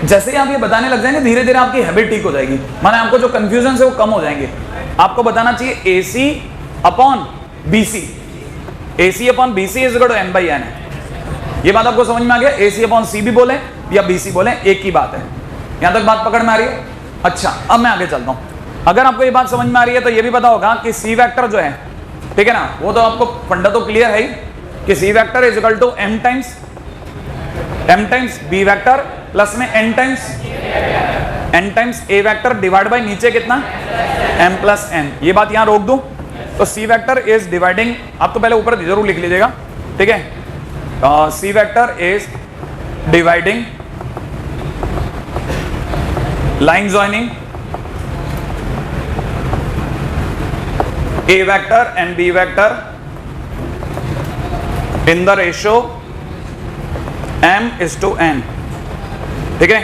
जैसे ही आप ये बताने लग जाएंगे, धीरे धीरे आपकी हैबिट ठीक हो जाएगी, माने आपको जो कंफ्यूजन है वो कम हो जाएंगे। आपको बताना चाहिए AC upon BC, AC upon BC is equal to n/n है। ये बात आपको समझ में आ गया, AC अपॉन C भी बोले या BC बोले एक ही बात है। यहां तक बात पकड़ में आ रही है। अच्छा, अब मैं आगे चलता हूं। अगर आपको ये बात समझ में आ रही है तो ये भी पता होगा कि C वेक्टर जो है, ठीक है ना, वो तो आपको फंडा तो क्लियर है ही कि C vector is equal to m times B vector plus में n times A vector divide by नीचे कितना m+n। ये बात यहां रोक दूं तो C वेक्टर इज डिवाइडिंग, आप तो पहले ऊपर जरूर लिख लीजिएगा, ठीक है। C vector is dividing line joining A vector and B vector in the ratio m:n, ठीक है,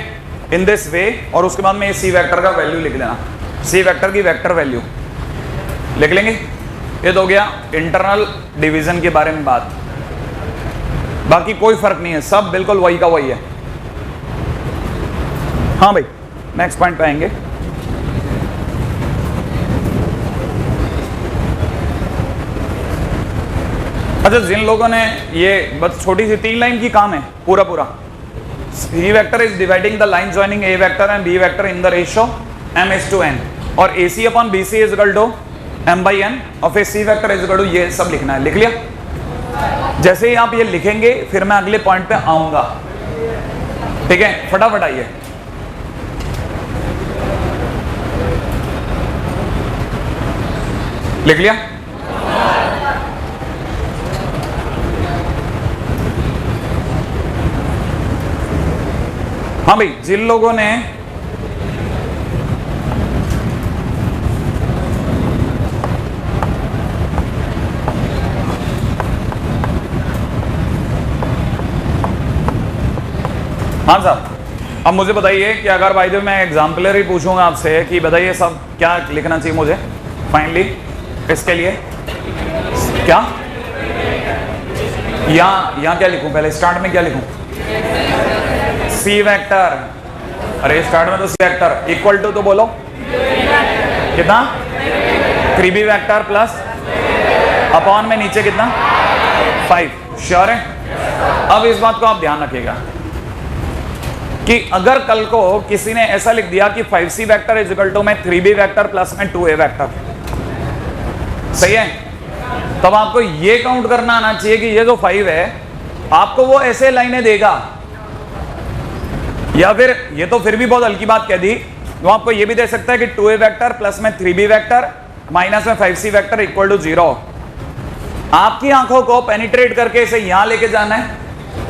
इन दिस वे। और उसके बाद में C वेक्टर का वैल्यू लिख लेना, C वेक्टर की वेक्टर वैल्यू लिख लेंगे। ये तो हो गया इंटरनल डिवीजन के बारे में बात, बाकी कोई फर्क नहीं है, सब बिल्कुल वही का वही है। हाँ भाई, नेक्स्ट पॉइंट पे आएंगे। अच्छा, जिन लोगों ने ये बस छोटी सी 3 लाइन की काम है पूरा C vector is dividing the line joining A vector and B vector in the ratio m:n, और AC upon BC is equal to m/n, और फिर C vector is equal to, ये सब लिखना है। लिख लिया। जैसे ही आप ये लिखेंगे फिर मैं अगले पॉइंट पे आऊंगा, ठीक है, फटाफट आइए। लिख लिया। हाँ भाई, जिन लोगों ने हाँ साहब, अब मुझे बताइए कि अगर भाई जो मैं एग्जाम्पलर ही पूछूंगा आपसे कि बताइए सब क्या लिखना चाहिए मुझे फाइनली इसके लिए, क्या यहाँ क्या लिखूं, पहले स्टार्ट में क्या लिखूं, सी वेक्टर। अरे स्टार्ट में तो सी वेक्टर इक्वल टू तो बोलो कितना 3b वेक्टर प्लस अपॉन में नीचे कितना 5। श्योर है? अब इस बात को आप ध्यान रखिएगा कि अगर कल को किसी ने ऐसा लिख दिया कि 5c vector is equal to में 3b वेक्टर प्लस में 2a वेक्टर, सही है, तब आपको ये काउंट करना आना चाहिए कि ये जो 5 है आपको वो ऐसे लाइनें देगा, या फिर ये तो फिर भी बहुत हल्की बात कह दी, वो आपको ये भी दे सकता है कि 2a वेक्टर प्लस में 3b वेक्टर माइनस में 5c वेक्टर इक्वल टू 0। आपकी आंखों को पेनिट्रेट करके इसे यहां लेके जाना है,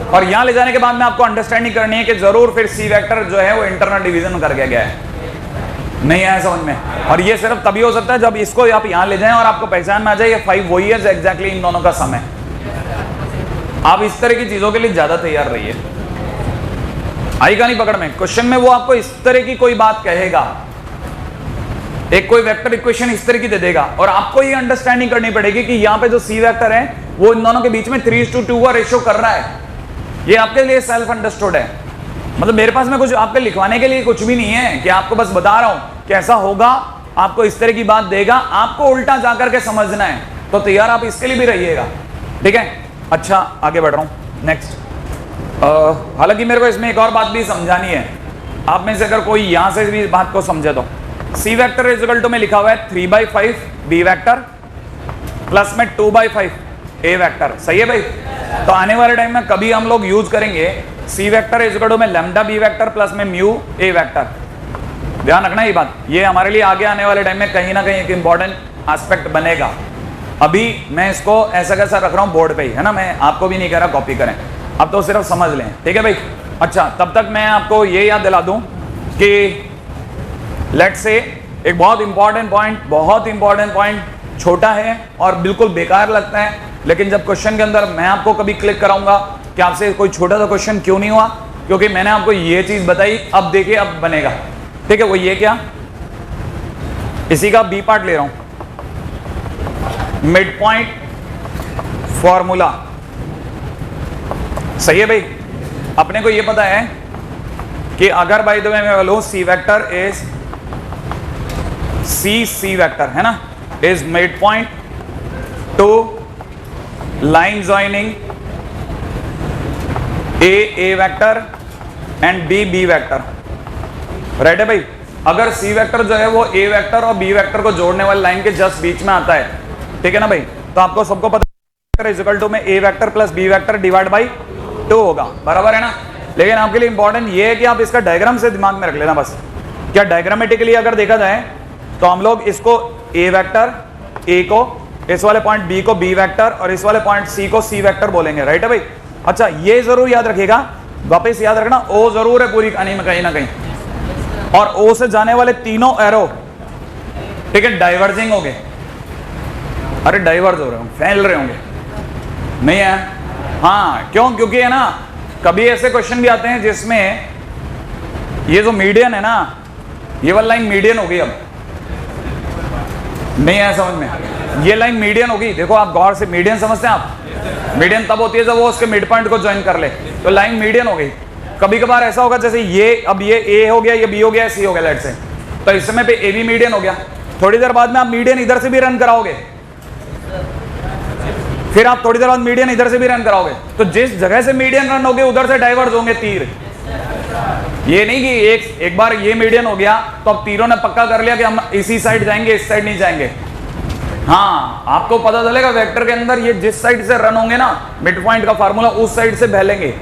और यहां ले जाने के बाद में आपको अंडरस्टैंडिंग करनी है कि जरूर फिर सी वेक्टर जो है वो इंटरनल डिवीजन करके गया है, नहीं आया समझ में। और ये सिर्फ तभी हो सकता है जब इसको आप यहां ले जाएं और आपको पहचान में आ जाए ये 5 वही है एग्जैक्टली इन दोनों का सम है। आप इस तरह की चीजों के लिए ज्यादा तैयार रहिए। आई का नहीं पकड़ में, क्वेश्चन में वो आपको इस तरह की कोई बात कहेगा, एक कोई वेक्टर इक्वेशन इस तरह की दे देगा, और आपको ये अंडरस्टैंडिंग करनी पड़ेगी कि यहाँ पे जो सी वेक्टर है वो इन दोनों के बीच में 3:2 का रेशियो कर रहा है। ये आपके लिए सेल्फ अंडरस्टूड है, मतलब मेरे पास में कुछ आपके लिखवाने के लिए कुछ भी नहीं है कि आपको बस बता रहा हूं कि ऐसा होगा, आपको इस तरह की बात देगा, आपको उल्टा जाकर के समझना है, तो तैयार आप इसके लिए भी रहिएगा, ठीक है। अच्छा आगे बढ़ रहा हूं नेक्स्ट। हालांकि मेरे को इसमें एक और बात भी समझानी है, आप में से अगर कोई यहां से भी इस बात को समझे तो C vector is equal to में लिखा हुआ है 3/5 बी वेक्टर प्लस में 2/5 ए वेक्टर, सही है भाई। तो आने वाले टाइम में कभी हम लोग यूज करेंगे सी वेक्टर इज इक्वल टू में लैम्डा बी वेक्टर प्लस में म्यू ए वेक्टर। ध्यान रखना ये बात, ये हमारे लिए आगे आने वाले टाइम में कहीं ना कहीं एक इंपॉर्टेंट एस्पेक्ट बनेगा। अभी मैं इसको ऐसा कैसा रख रहा हूँ बोर्ड पे ही, है ना, मैं आपको भी नहीं कह रहा कॉपी करें, अब तो सिर्फ समझ लें, ठीक है भाई। अच्छा तब तक मैं आपको ये याद दिला दूं कि लेट्स से एक बहुत इंपॉर्टेंट पॉइंट छोटा है और बिल्कुल बेकार लगता है, लेकिन जब क्वेश्चन के अंदर मैं आपको कभी क्लिक कराऊंगा कि आपसे कोई छोटा सा क्वेश्चन क्यों नहीं हुआ, क्योंकि मैंने आपको ये चीज बताई, अब देखिए अब बनेगा, ठीक है। वो ये क्या, इसी का बी पार्ट ले रहा हूं, मिड पॉइंट फॉर्मूला, सही है भाई। अपने को ये पता है कि अगर बाय द वे मैं बोलूं C vector is C vector है ना, is mid point to line joining A vector and B vector, right है भाई। अगर सी वेक्टर जो है वो ए वेक्टर और बी वेक्टर को जोड़ने वाली लाइन के जस्ट बीच में आता है, ठीक है ना भाई। तो आपको सबको पता है इज इक्वल टू में A vector plus B vector divide by 2 होगा, बराबर है ना। लेकिन आपके लिए इंपॉर्टेंट ये है कि आप इसका डायग्राम से दिमाग में रख लेना बस। क्या डायग्रामेटिकली अगर देखा जाए तो हम लोग इसको ए वेक्टर ए को, इस वाले पॉइंट बी को बी वेक्टर और इस वाले पॉइंट सी को सी वेक्टर बोलेंगे, राइट है भाई। अच्छा ये जरूर याद रखिएगा, वापस याद रखना ओ जरूर है पूरी कहानी में कहीं ना कहीं, और ओ से जाने वाले तीनों एरो, ठीक है, डाइवर्जिंग हो गए। अरे डाइवर्ज हो रहे होंगे, फैल रहे होंगे, नहीं है, हाँ क्यों, क्योंकि है ना कभी ऐसे क्वेश्चन भी आते हैं जिसमें ये जो मीडियन है ना, ये वाली लाइन मीडियन होगी, अब नहीं है समझ में, ये लाइन मीडियन होगी। देखो आप गौर से, मीडियन समझते हैं आप, मीडियन तब होती है जब वो उसके मिड पॉइंट को ज्वाइन कर ले, तो लाइन मीडियन हो गई। कभी कभार ऐसा होगा जैसे ये, अब ये ए हो गया, ये बी हो गया, सी हो गया लेट से, तो इस समय पे ए भी मीडियन हो गया, थोड़ी देर बाद में आप मीडियन इधर से भी रन कराओगे, फिर आप थोड़ी देर बाद मीडियन इधर से भी रन कराओगे, तो जिस जगह से मीडियन रन होगे उधर से डाइवर्ज होंगे तीर। ये नहीं कि एक बार ये मीडियन हो गया तो अब तीरों ने पक्का कर लिया कि हम इसी साइड जाएंगे, इस साइड नहीं जाएंगे। हाँ आपको पता चलेगा वेक्टर के अंदर ये जिस साइड से रन होंगे ना, मिड पॉइंट का फार्मूला उस साइड से बहलेंगे।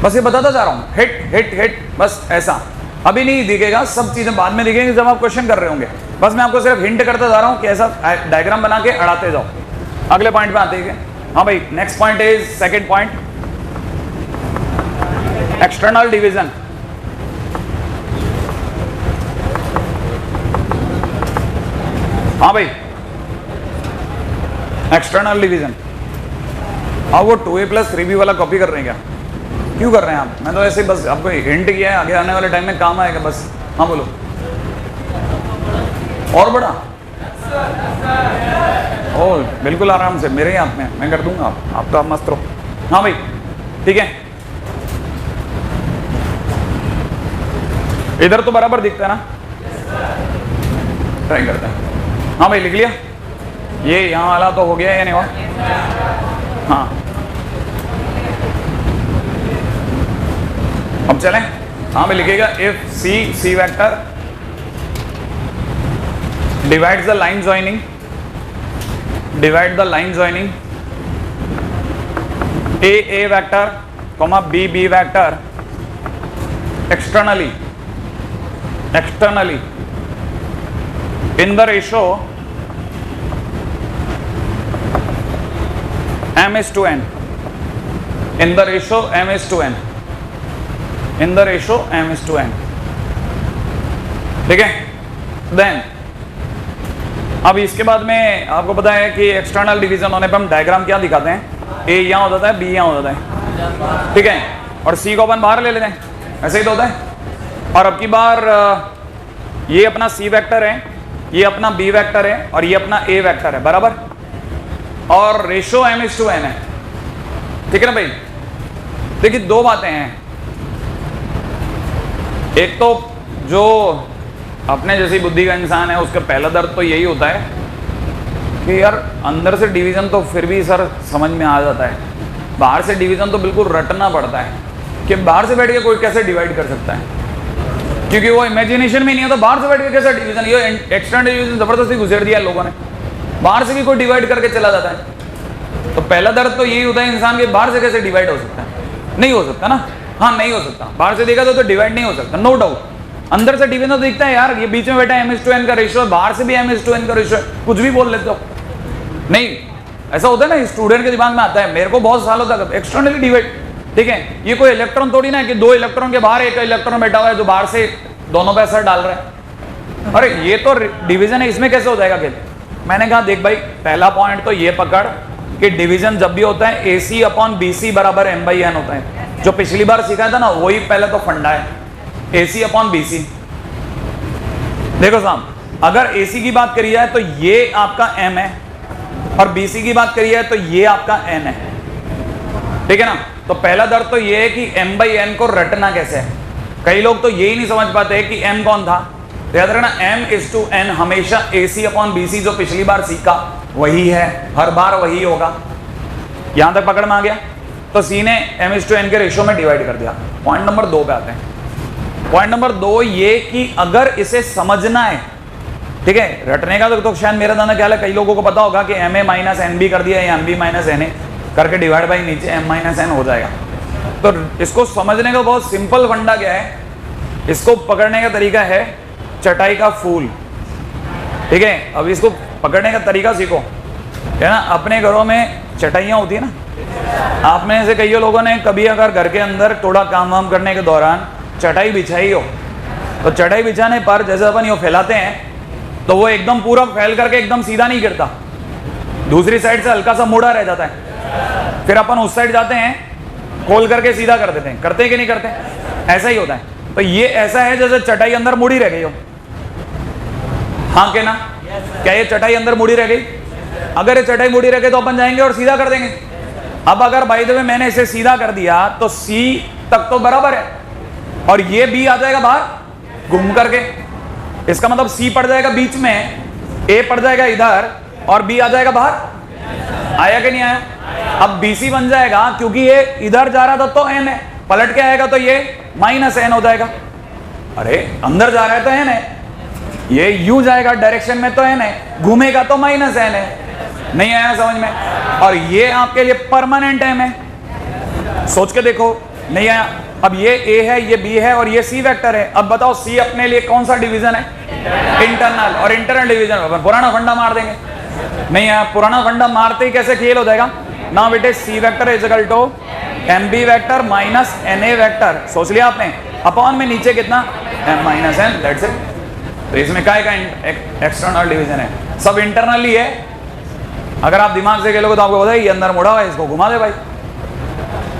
बस ये बताता जा रहा हूं, हिट हिट हिट, बस ऐसा अभी नहीं दिखेगा, सब चीजें बाद में दिखेंगी जब आप क्वेश्चन कर रहे होंगे। बस मैं आपको सिर्फ हिंट करता जा रहा हूं कि ऐसा डायग्राम बना के अड़ाते जाओ। अगले पॉइंट पे आते हैं। हाँ भाई next point is second point, external division. हाँ भाई एक्सटर्नल डिवीजन, अब वो 2a + 3b वाला कॉपी कर रहे हैं क्या? क्यों कर रहे हैं आप? मैं तो ऐसे ही बस आपको हिंट किया है, आगे आने वाले टाइम में काम आएगा बस। हाँ बोलो। और बड़ा? ओ बिल्कुल आराम से, मेरे ही हाथ में, मैं कर दूंगा। आप तो आप मस्त रहो। हाँ भाई ठीक है, इधर तो बराबर दिखता है ना, ट्राई करते हैं। हाँ भाई लिख लिया, ये यहाँ वाला तो हो गया या नहीं हुआ? हाँ अब चलें। हाँ भाई लिखिएगा, if C vector divides the line joining a vector comma b vector externally in the ratio m is to n, in the ratio m is to n, in the ratio m is to n, ठीक है। Then अब इसके बाद में आपको पता है कि एक्सटर्नल डिवीजन होने पर हम डायग्राम क्या दिखाते हैं, ए यहाँ हो जाता है, बी यहाँ हो जाता है, ठीक है, और सी को अपन बाहर ले लेते हैं, ऐसे ही तो होता है। और अब की बार ये अपना सी वेक्टर है, ये अपना बी वेक्टर है और ये अपना ए वेक्टर है, बराबर, और ratio m is to n है, ठीक है ना भाई। देखिए दो बातें हैं, एक तो जो अपने जैसी बुद्धि का इंसान है उसका पहला दर्द तो यही होता है कि यार अंदर से डिवीजन तो फिर भी सर समझ में आ जाता है, बाहर से डिवीजन तो बिल्कुल रटना पड़ता है कि बाहर से बैठ के कोई कैसे डिवाइड कर सकता है, क्योंकि वो इमेजिनेशन में नहीं है, तो बाहर से बैठ के कैसे डिवीजन, ये एक्सटर्नल डिवीजन जबरदस्ती घुसेड़ दिया लोगों ने, बाहर से भी कोई डिवाइड करके चला जाता है। तो पहला दर्द तो यही होता है इंसान के, बाहर से कैसे डिवाइड हो सकता है, नहीं हो सकता ना, हाँ नहीं हो सकता, बाहर से देखा तो डिवाइड नहीं हो सकता, नो डाउट। अंदर से डिवीजन तो दिखता है यार, ये बीच में बैठा है m is to n का रेशियो, बाहर से भी m is to n का रेशियो, कुछ भी बोल लेते हो, नहीं ऐसा होता है ना, स्टूडेंट के दिमाग में आता है, मेरे को बहुत सालों तक एक्सटर्नली डिवाइड, ठीक है, ये कोई इलेक्ट्रॉन थोड़ी ना है कि दो इलेक्ट्रॉन के बाहर एक इलेक्ट्रॉन बैठा हुआ है जो बाहर से दोनों पे असर डाल रहा है, अरे ये तो डिवीजन है, इसमें कैसे हो जाएगा खेल। मैंने कहा देख भाई, पहला पॉइंट तो ये पकड़ कि डिवीजन जब भी होता है AC अपॉन BC बराबर m/n होता है, जो पिछली बार सीखा था ना वही पहले तो फंडा है, AC अपॉन BC। देखो साहब, अगर AC की बात करी जाए तो ये आपका m है और BC की बात करी जाए तो ये आपका n है, ठीक है ना। तो पहला दर्द तो ये है कि m/n को रटना कैसे है, कई लोग तो यही नहीं समझ पाते कि m कौन था, तो याद रखना m is to n हमेशा AC अपॉन BC जो पिछली बार सीखा वही है, हर बार वही होगा। यहां तक पकड़ में आ गया, तो C ने m is to n के रेशियो में डिवाइड कर दिया। पॉइंट नंबर 2 पे आते हैं। पॉइंट नंबर 2 ये कि अगर इसे समझना है, ठीक है, रटने का तो शायद मेरा दाना ख्याल है कई लोगों को पता होगा कि ma माइनस nb कर दिया या mb माइनस na करके डिवाइड बाई नीचे m माइनस n हो जाएगा। तो इसको समझने का बहुत सिंपल फंडा क्या है, इसको पकड़ने का तरीका है चटाई का फूल, ठीक है। अब इसको पकड़ने का तरीका सीखो, है ना। अपने घरों में चटाइयाँ होती है ना, आप में से कई लोगों ने कभी अगर घर के अंदर थोड़ा काम वाम करने के दौरान चटाई बिछाई हो, तो चटाई बिछाने पर जैसे अपन ये फैलाते हैं तो वो एकदम पूरा फैल करके एकदम सीधा नहीं गिरता, दूसरी साइड से हल्का सा मुड़ा रह जाता है, फिर अपन उस साइड जाते हैं खोल करके सीधा कर देते हैं, करते हैं कि नहीं करते, ऐसा ही होता है। तो ये ऐसा है जैसे चटाई अंदर मुड़ी रह गई हो, हाँ के ना, क्या ये चटाई अंदर मुड़ी रह गई? अगर ये चटाई मुड़ी रह गई तो अपन जाएंगे और सीधा कर देंगे। अब अगर बाय द वे मैंने इसे सीधा कर दिया तो C तक तो बराबर है और ये B आ जाएगा बाहर घूम करके, इसका मतलब C पड़ जाएगा बीच में, A पड़ जाएगा इधर और B आ जाएगा बाहर। आया कि नहीं आया? अब BC बन जाएगा क्योंकि ये इधर जा रहा था तो n है, पलट के आएगा तो ये माइनस n हो जाएगा। अरे अंदर जा रहा है तो n है, ये यू जाएगा डायरेक्शन में तो n है, घूमेगा तो माइनस n है। नहीं आया समझ में? और ये आपके लिए परमानेंट m है, सोच के देखो, नहीं आया। अब ये A है, ये B है और ये C वेक्टर है। अब बताओ C अपने लिए कौन सा डिवीजन है? इंटरनल। और इंटरनल डिवीजन अपन पुराना फंडा मार देंगे। नहीं आया, पुराना फंडा मारते ही कैसे खेल हो जाएगा ना बेटे। C vector is equal to MB vector minus NA vector, सोच लिया आपने, अपॉन में नीचे कितना m minus n, that's it. तो इसमें क्या एक्सटर्नल डिवीजन है, सब इंटरनली है। अगर आप दिमाग से खेलोगे तो आपको पता है ये अंदर मुड़ा हुआ है, इसको घुमा दे भाई,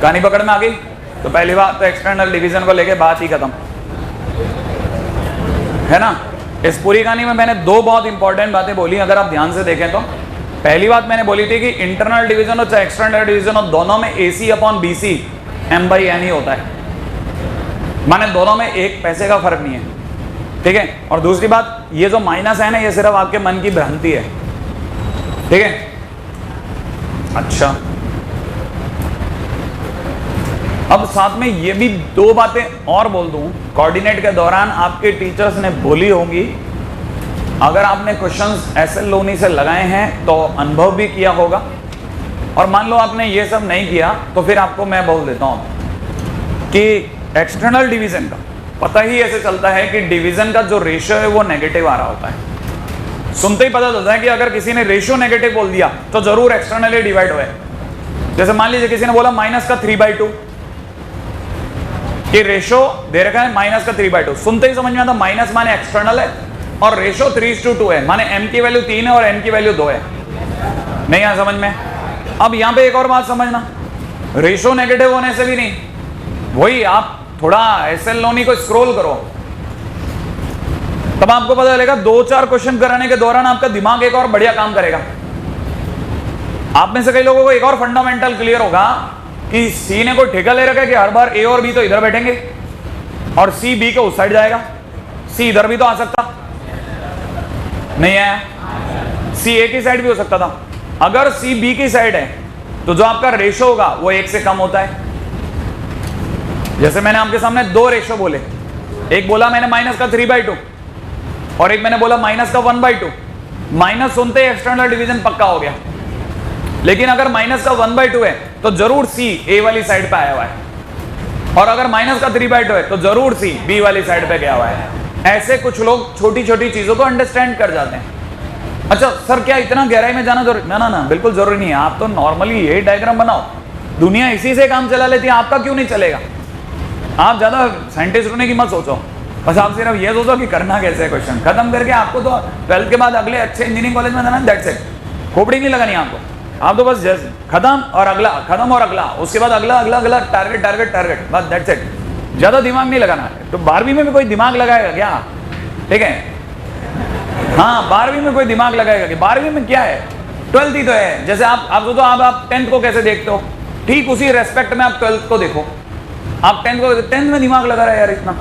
कहानी पकड़ में आ गई। तो पहली बात तो एक्सटर्नल डिवीजन को लेके बात ही खत्म है ना। इस पूरी कहानी में मैंने दो बहुत इंपॉर्टेंट बातें बोली, अगर आप ध्यान से देखें तो। पहली बात मैंने बोली थी कि इंटरनल डिवीजन और चाहे एक्सटर्नल डिवीजन हो, दोनों में AC अपॉन BC M/N ही होता है, माने दोनों में एक पैसे का फर्क नहीं है, ठीक है। और दूसरी बात, ये जो माइनस है ना, ये सिर्फ आपके मन की भ्रांति है, ठीक है। अच्छा, अब साथ में ये भी दो बातें और बोल दूं, कोऑर्डिनेट के दौरान आपके टीचर्स ने बोली होंगी, अगर आपने क्वेश्चंस SL लोनी से लगाए हैं तो अनुभव भी किया होगा, और मान लो आपने ये सब नहीं किया तो फिर आपको मैं बोल देता हूं कि एक्सटर्नल डिवीजन का पता ही ऐसे चलता है कि डिवीजन का जो रेशियो है वो नेगेटिव आ रहा होता है। सुनते ही पता चलता है कि अगर किसी ने रेशियो नेगेटिव बोल दिया तो जरूर एक्सटर्नली डिवाइड हुए। जैसे मान लीजिए किसी ने बोला -3/2 कि रेशियो दे रखा है -3/2, सुनते ही समझ में आता माइनस माने एक्सटर्नल है और रेशियो 3:2 है, माने m की वैल्यू 3 है और n की वैल्यू 2 है। नहीं आया समझ में? अब यहां पे एक और बात समझना, रेशियो नेगेटिव होने से भी नहीं, वही आप थोड़ा SL लोनी को स्क्रॉल करो तब आपको पता चलेगा 2-4 क्वेश्चन कराने के दौरान आपका दिमाग एक और बढ़िया काम करेगा। आप में से कई लोगों को एक और फंडामेंटल क्लियर होगा कि C ने कोई ठेका ले रखा है कि हर बार A और B तो इधर बैठेंगे और C B के उस साइड जाएगा, C इधर भी तो आ सकता नहीं आया, C A की साइड भी हो सकता था। अगर C B की साइड है तो जो आपका रेशो होगा वो 1 से कम होता है। जैसे मैंने आपके सामने दो रेशो बोले, एक बोला मैंने -3/2 और एक मैंने बोला -1/2। माइनस सुनते ही एक्सटर्नल डिवीजन पक्का हो गया, लेकिन अगर -1/2 है तो जरूर C A वाली साइड पे आया हुआ है, और अगर -3/2 है तो जरूर C B वाली साइड पे गया हुआ है। ऐसे कुछ लोग छोटी छोटी चीजों को अंडरस्टैंड कर जाते हैं। अच्छा सर, क्या इतना गहराई में जाना जरूरी? ना ना ना, बिल्कुल जरूरी नहीं है। आप तो नॉर्मली ये डायग्राम बनाओ, दुनिया इसी से काम चला लेती है, आपका क्यों नहीं चलेगा? आप ज्यादा साइंटिस्ट होने की मत सोचो, बस आप सिर्फ ये सोचो कि करना कैसे है। क्वेश्चन खत्म करके आपको तो 12th के बाद अगले अच्छे इंजीनियरिंग कॉलेज में जाना, दैट्स इट। खोपड़ी नहीं लगानी आपको, आप तो बस जैसे खत्म और अगला, खत्म और अगला, उसके बाद अगला अगला अगला, टारगेट टारगेट टारगेट, बस दैट्स इट। ज्यादा दिमाग नहीं लगाना है। तो 12वीं में भी कोई दिमाग लगाएगा क्या? ठीक है, हाँ 12वीं में कोई दिमाग लगाएगा कि 12वीं में क्या है, 12th ही तो है। जैसे आप तो आप 10th को कैसे देखते हो, ठीक उसी रेस्पेक्ट में आप 12th को देखो। आप 10th में दिमाग लगा रहे हैं यार इतना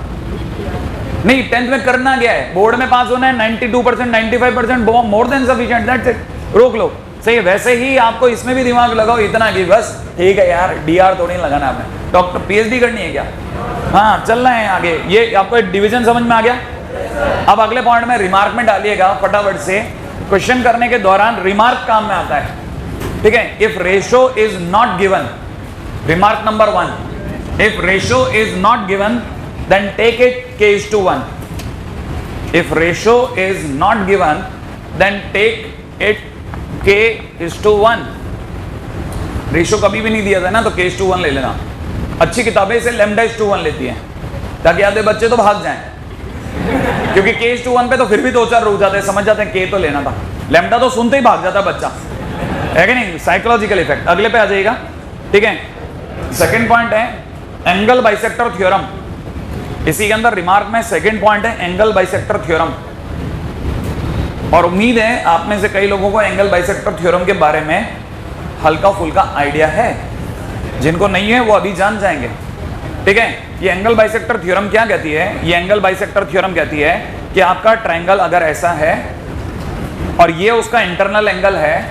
नहीं। 10th में करना क्या है, बोर्ड में पास होना है, 92% 95% more than sufficient, that's it, रोक लो। सही है, वैसे ही आपको इसमें भी दिमाग लगाओ इतना कि बस ठीक है यार, DR थोड़ी लगाना आपने, डॉक्टर PhD करनी है क्या? हाँ चलना है आगे। ये आपको डिवीजन समझ में आ गया। अब अगले पॉइंट में रिमार्क में डालिएगा फटाफट से। क्वेश्चन करने के दौरान रिमार्क काम में आता है, ठीक है। If ratio is not given, remark number 1, if ratio is not given then take it K:1. If ratio is not given then take it K:1. Ratio कभी भी नहीं दिया था ना, तो K:1 ले लेना। अच्छी किताबें इसे λ:1 लेती हैं ताकि आधे बच्चे तो भाग जाएं, क्योंकि K:1 पे तो फिर भी 2-4 रुक जाते हैं, समझ जाते हैं K तो लेना था, लैम्डा तो सुनते ही भाग जाता है बच्चा, है कि नहीं? Psychological effect. अगले पे आ जाइएगा, ठीक है। सेकेंड पॉइंट है एंगल बाइसेक्टर थ्योरम। इसी के अंदर रिमार्क में सेकंड पॉइंट है एंगल बाइसेक्टर थ्योरम, और उम्मीद है आप में से कई लोगों को एंगल बाइसेक्टर थ्योरम के बारे में हल्का फुल्का आइडिया है। जिनको नहीं है वो अभी जान जाएंगे, ठीक है। ये एंगल बाइसेक्टर थ्योरम क्या कहती है? ये एंगल बाइसेक्टर थ्योरम कहती है कि आपका ट्रायंगल अगर ऐसा है और ये उसका इंटरनल एंगल है,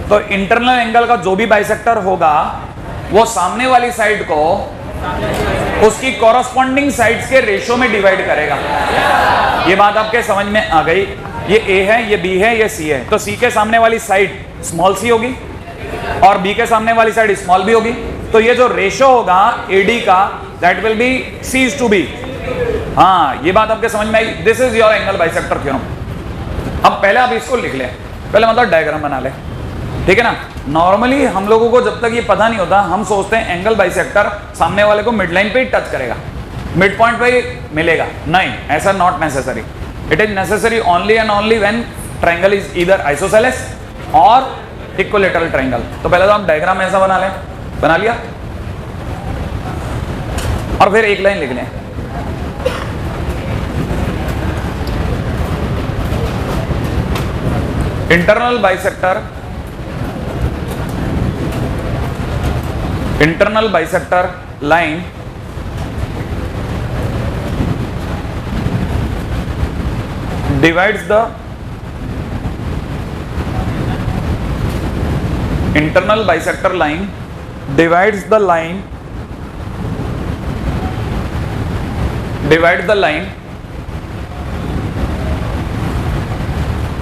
तो इंटरनल एंगल का जो भी बाइसेक्टर होगा वो सामने वाली साइड को उसकी कॉरस्पॉन्डिंग साइड्स के रेशो में डिवाइड करेगा। ये बात आपके समझ में आ गई? ये A है, ये B है, ये C है, तो C के सामने वाली साइड स्मॉल c होगी और B के सामने वाली साइड स्मॉल b होगी। तो ये जो रेशो होगा AD का, दैट विल बी C:B। हाँ, ये बात आपके समझ में आई? This is your angle bisector theorem. अब पहले आप इसको लिख लें, पहले मतलब डायग्राम बना ले, ठीक है ना। नॉर्मली हम लोगों को जब तक ये पता नहीं होता, हम सोचते हैं एंगल बाइसेक्टर सामने वाले को मिड लाइन पे ही टच करेगा, मिड पॉइंट पे ही मिलेगा। नहीं, ऐसा not necessary. It is necessary only and only when triangle is either isosceles और इक्विलैटरल ट्रायंगल। तो पहले तो आप डायग्राम ऐसा बना लें, बना लिया। और फिर एक लाइन लिख लें, internal bisector line divides the internal bisector line divides the line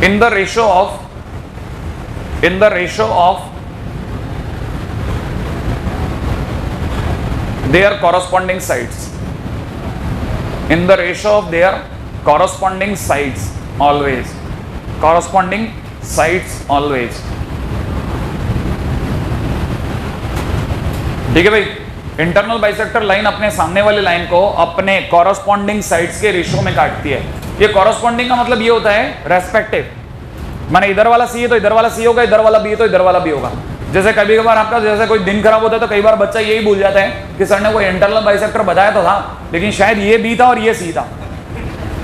in the ratio of their corresponding sides, in the ratio of their corresponding sides always, ठीक है भाई। इंटरनल बाइसेक्टर लाइन अपने सामने वाली लाइन को अपने कॉरस्पॉन्डिंग साइड्स के ratio में काटती है। ये कॉरस्पॉन्डिंग का मतलब ये होता है रेस्पेक्टिव, माने इधर वाला सी है तो इधर वाला सी होगा, इधर वाला बी है तो इधर वाला बी होगा। जैसे कभी कभार आपका जैसे कोई दिन खराब होता है तो कई बार बच्चा यही भूल जाता है कि सर ने कोई इंटरनल बाइसेक्टर बताया तो था, लेकिन शायद ये बी था और ये सी था,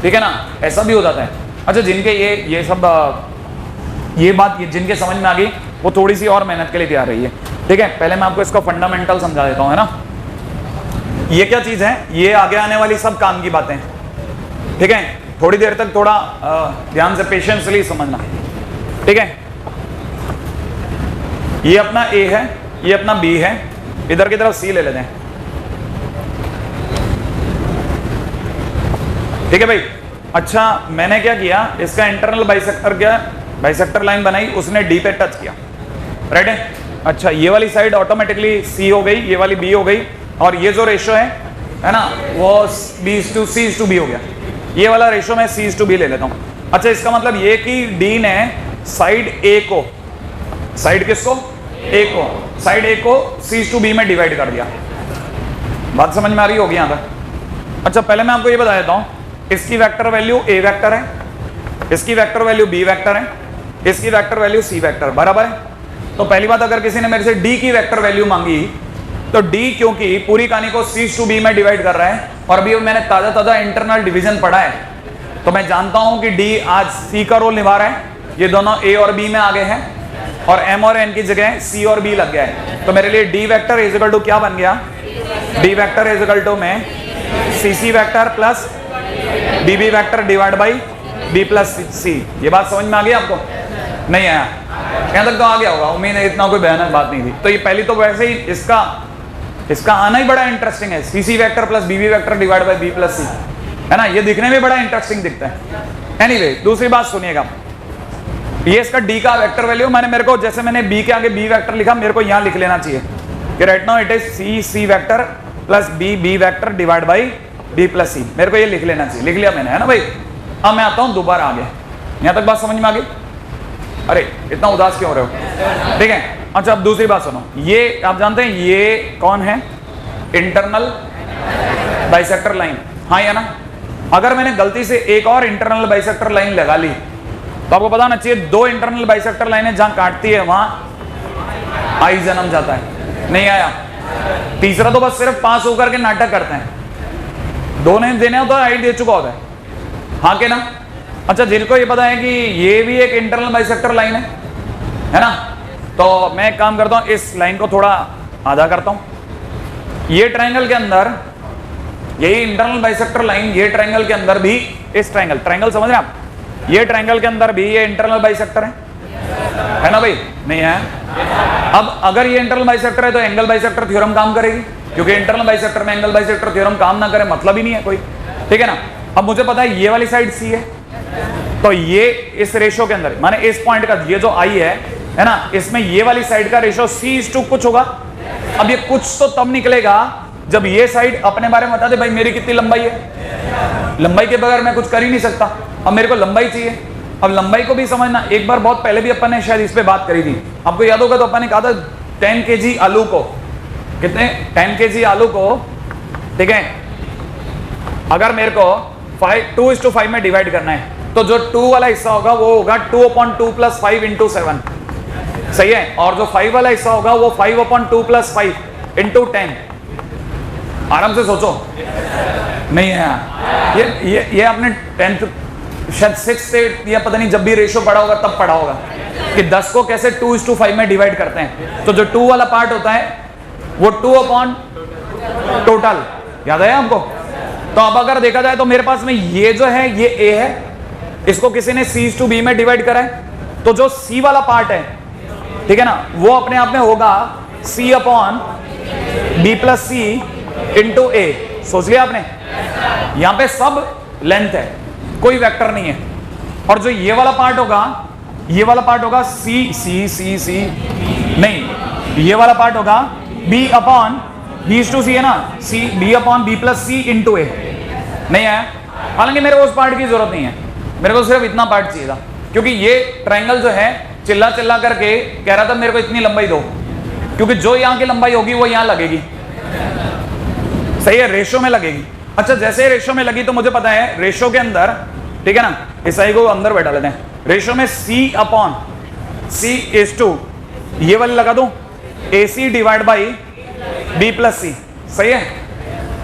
ठीक है ना, ऐसा भी हो जाता है। अच्छा, जिनके ये सब ये बात जिनके समझ में आ गई वो थोड़ी सी और मेहनत के लिए तैयार रही है, ठीक है। पहले मैं आपको इसका फंडामेंटल समझा देता हूँ, है ना। ये क्या चीज है, ये आगे आने वाली सब काम की बातें, ठीक है। थोड़ी देर तक थोड़ा ध्यान से पेशेंसली समझना, ठीक है। ये अपना ए है, ये अपना बी है, इधर की तरफ सी ले लेते हैं, ठीक है भाई। अच्छा, मैंने क्या किया, इसका इंटरनल बाइसेक्टर लाइन बनाई, उसने डी पे टच किया, राइट है। अच्छा, ये वाली साइड ऑटोमेटिकली सी हो गई, ये वाली बी हो गई, और ये जो रेशियो है ना, वो C/B हो गया। ये वाला रेशियो मैं C/B ले लेता हूं। अच्छा, इसका मतलब ये कि डी ने साइड ए को, साइड किसको, ए को, साइड ए को C/B में डिवाइड कर दिया। बात समझ में आ रही होगी यहां तक। अच्छा, पहले मैं आपको ये बता देता हूं, इसकी वेक्टर वैल्यू ए वेक्टर है, इसकी वेक्टर वैल्यू बी वेक्टर है, इसकी वेक्टर वैल्यू सी वेक्टर, बराबर है। तो पहली बात, अगर किसी ने मेरे से डी की वेक्टर वैल्यू मांगी तो डी क्योंकि पूरी कहानी को C/B में डिवाइड कर रहा है, और अभी मैंने ताजा इंटरनल डिवीजन पढ़ा है, तो मैं जानता हूं कि डी आज सी का रोल निभा रहा है। ये दोनों ए और बी में आ गए हैं, और एम और एन की जगह सी और बी लग गया है। तो मेरे लिए D vector is equal to क्या बन गया, D vector is equal to में C vector plus B vector divide by B plus C. ये बात समझ में आ गई आपको? नहीं आया? यहां तक तो आ गया होगा, उम्मीद है, इतना कोई भयानक बात नहीं थी। तो ये पहली तो वैसे ही इसका आना ही बड़ा इंटरेस्टिंग है, C vector plus B vector divide by B plus C, है ना। ये दिखने में बड़ा इंटरेस्टिंग दिखता है। एनीवे, दूसरी बात सुनिएगा, ये इसका डी का वेक्टर वैल्यू, मेरे को जैसे मैंने बी के आगे बी वेक्टर लिखा, मेरे को यहां लिख लेना चाहिए कि right now it is C vector plus B vector divide by B plus C. मेरे को ये लिख लेना चाहिए, लिख लिया मैंने, है ना भाई। अब मैं आता हूं दोबारा आगे, यहां तक बात समझ में आ गई? अरे इतना उदास क्यों हो रहे हो, ठीक है। अच्छा, अब दूसरी बात सुनो, ये आप जानते हैं ये कौन है, इंटरनल बाइसेक्टर लाइन, हाँ या ना। अगर मैंने गलती से एक और इंटरनल बाइसेक्टर लाइन लगा ली तो आपको पता होना चाहिए, दो इंटरनल बाइसेक्टर लाइनें जहां काटती है वहां आई जन्म जाता है। नहीं आया? तीसरा तो बस सिर्फ पास होकर के नाटक करते हैं, दो ने देने होता है आई दे चुका होता है, हाँ के ना। अच्छा, जिनको ये पता है कि ये भी एक इंटरनल बाइसेक्टर लाइन है ना, तो मैं एक काम करता हूं, इस लाइन को थोड़ा आधा करता हूं। ये ट्रायंगल के अंदर, यही इंटरनल बाइसेक्टर लाइन, ये ट्रायंगल के अंदर भी, इस ट्रायंगल समझ रहे हैं आप, ये ट्रायंगल के अंदर भी ये इंटरनल बाइसेक्टर है ना भाई? नहीं है? अब अगर ये इंटरनल बाइसेक्टर है तो एंगल बाइसेक्टर थ्योरम काम करेगी, क्योंकि इंटरनल बाइसेक्टर में एंगल बाइसेक्टर थ्योरम काम ना करे मतलब ही नहीं है कोई, ठीक है ना। अब मुझे पता है ये वाली साइड सी है, तो ये इस रेशियो के अंदर, माने इस पॉइंट का ये जो आई है ना, इसमें ये वाली साइड का रेशियो C/2 कुछ होगा। अब ये कुछ तो तब निकलेगा जब ये साइड अपने बारे में बता दे, भाई मेरी कितनी लंबाई है, लंबाई के बगैर मैं कुछ कर ही नहीं सकता, अब मेरे को लंबाई चाहिए। अब लंबाई को भी समझना, एक बार बहुत पहले भी अपन ने शायद इस पे बात करी थी, आपको याद होगा, तो अपन ने कहा था 10 kg आलू को, कितने 10 kg आलू को, ठीक है, अगर मेरे को 2:5 में डिवाइड करना है, तो जो 2 वाला हिस्सा होगा वो होगा 2/2 + 5 × 7, सही है। और जो 5 वाला हिस्सा होगा वो 5/2 + 5 × 10, आराम से सोचो, नहीं है यार। ये आपने 10th शायद 6th से या पता नहीं जब भी रेशियो पढ़ा होगा तब पढ़ा होगा कि 10 को कैसे 2:5 में डिवाइड करते हैं। तो जो 2 वाला पार्ट होता है वो 2 अपॉन टोटल, याद है आपको? तो अब अगर देखा जाए तो मेरे पास में ये जो है ये A है, इसको किसी ने C/B में डिवाइड करा है, तो जो C वाला पार्ट है, ठीक है ना, वो अपने आप में होगा C upon B plus C into A। सोच लिया आपने? यहां पे सब लेंथ है, कोई वेक्टर नहीं है। और जो ये वाला पार्ट होगा, ये वाला पार्ट होगा C नहीं, ये वाला पार्ट होगा B अपॉन B/C है ना, B upon B plus C into A। नहीं आया? हालांकि मेरे को उस पार्ट की जरूरत नहीं है, मेरे को सिर्फ इतना पार्ट चाहिए था, क्योंकि ये ट्रायंगल जो है चिल्ला चिल्ला करके कह रहा था मेरे को इतनी लंबाई दो, क्योंकि जो यहां की लंबाई होगी वो यहां लगेगी। सही है, रेशो में लगेगी। अच्छा, जैसे रेशो में लगी तो मुझे पता है रेशो के अंदर, ठीक है ना, इस आई को अंदर बैठा लेते हैं। रेशो में C अपॉन C/2 ये वाली लगा दूं, AC divide by B plus C। सही है?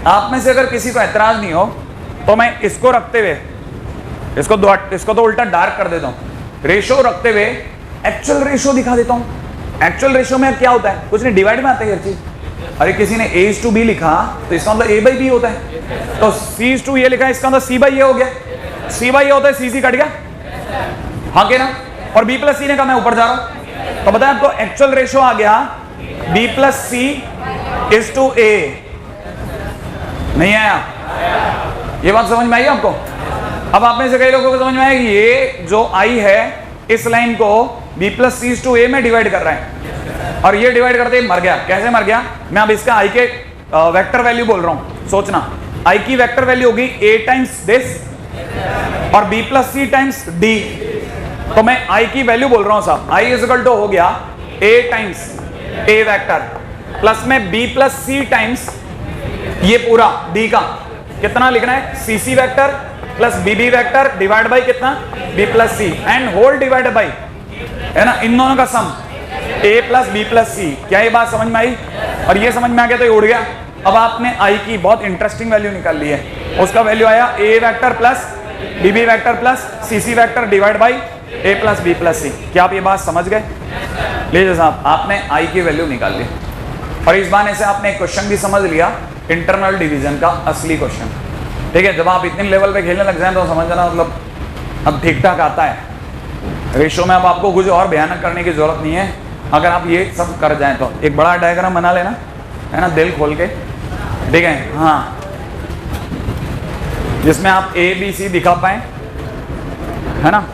आप में से अगर किसी को एतराज नहीं हो तो मैं इसको रखते हुए इसको तो उल्टा डार्क कर देता हूं, रेशो रखते हुए एक्चुअल रेशो दिखा देता हूं। एक्चुअल रेशो में क्या होता है? कुछ नहीं, डिवाइड में आता है हर चीज। अरे किसी ने A/B लिखा तो इसका मतलब A/B होता है, तो C/2 ये लिखा है, इसका मतलब C/A हो गया। C/A होता है, C कट गया, हाँ के ना। और B प्लस C ने कहा मैं ऊपर जा रहा हूं, तो बताया आपको एक्चुअल रेशो आ गया B प्लस C/A। नहीं आया? ये बात समझ में आई आपको? अब आप में से कई लोगों को समझ में आया कि ये जो I है इस लाइन को B प्लस C/A में डिवाइड कर रहा है, और ये डिवाइड करते ही मर गया। कैसे मर गया? मैं अब इसका I के वेक्टर वैल्यू बोल रहा हूं। सोचना, I की वेक्टर वैल्यू होगी A टाइम्स दिस और B plus C times D। तो मैं I की वैल्यू बोल रहा हूं साहब, I इज इक्वल टू हो गया A times A vector plus में B प्लस C टाइम्स ये पूरा D का कितना लिखना है, CC vector plus BB vector divide by कितना, B plus C and whole divide by, है ना, इन दोनों का sum A plus B plus C। क्या ये बात समझ में आई? और ये समझ में आ गया तो ये उड़ गया। अब आपने I की बहुत इंटरेस्टिंग वैल्यू निकाल ली है, उसका वैल्यू आया A vector plus BB vector plus CC vector divide by A plus B plus C। क्या आप ये बात समझ गए? लीजिए साहब, आपने I की वैल्यू निकाल ली, और इस बहाने से आपने एक क्वेश्चन भी समझ लिया, इंटरनल डिवीजन का असली क्वेश्चन। ठीक है, जब आप इतने लेवल पे खेलने लग जाए तो समझ जाना मतलब अब ठीक ठाक आता है। रेशो में अब आपको कुछ और भयानक करने की जरूरत नहीं है, अगर आप ये सब कर जाएं तो। एक बड़ा डायग्राम बना लेना, है ना, दिल खोल के, ठीक है, हाँ, जिसमें आप ABC दिखा पाए, है ना।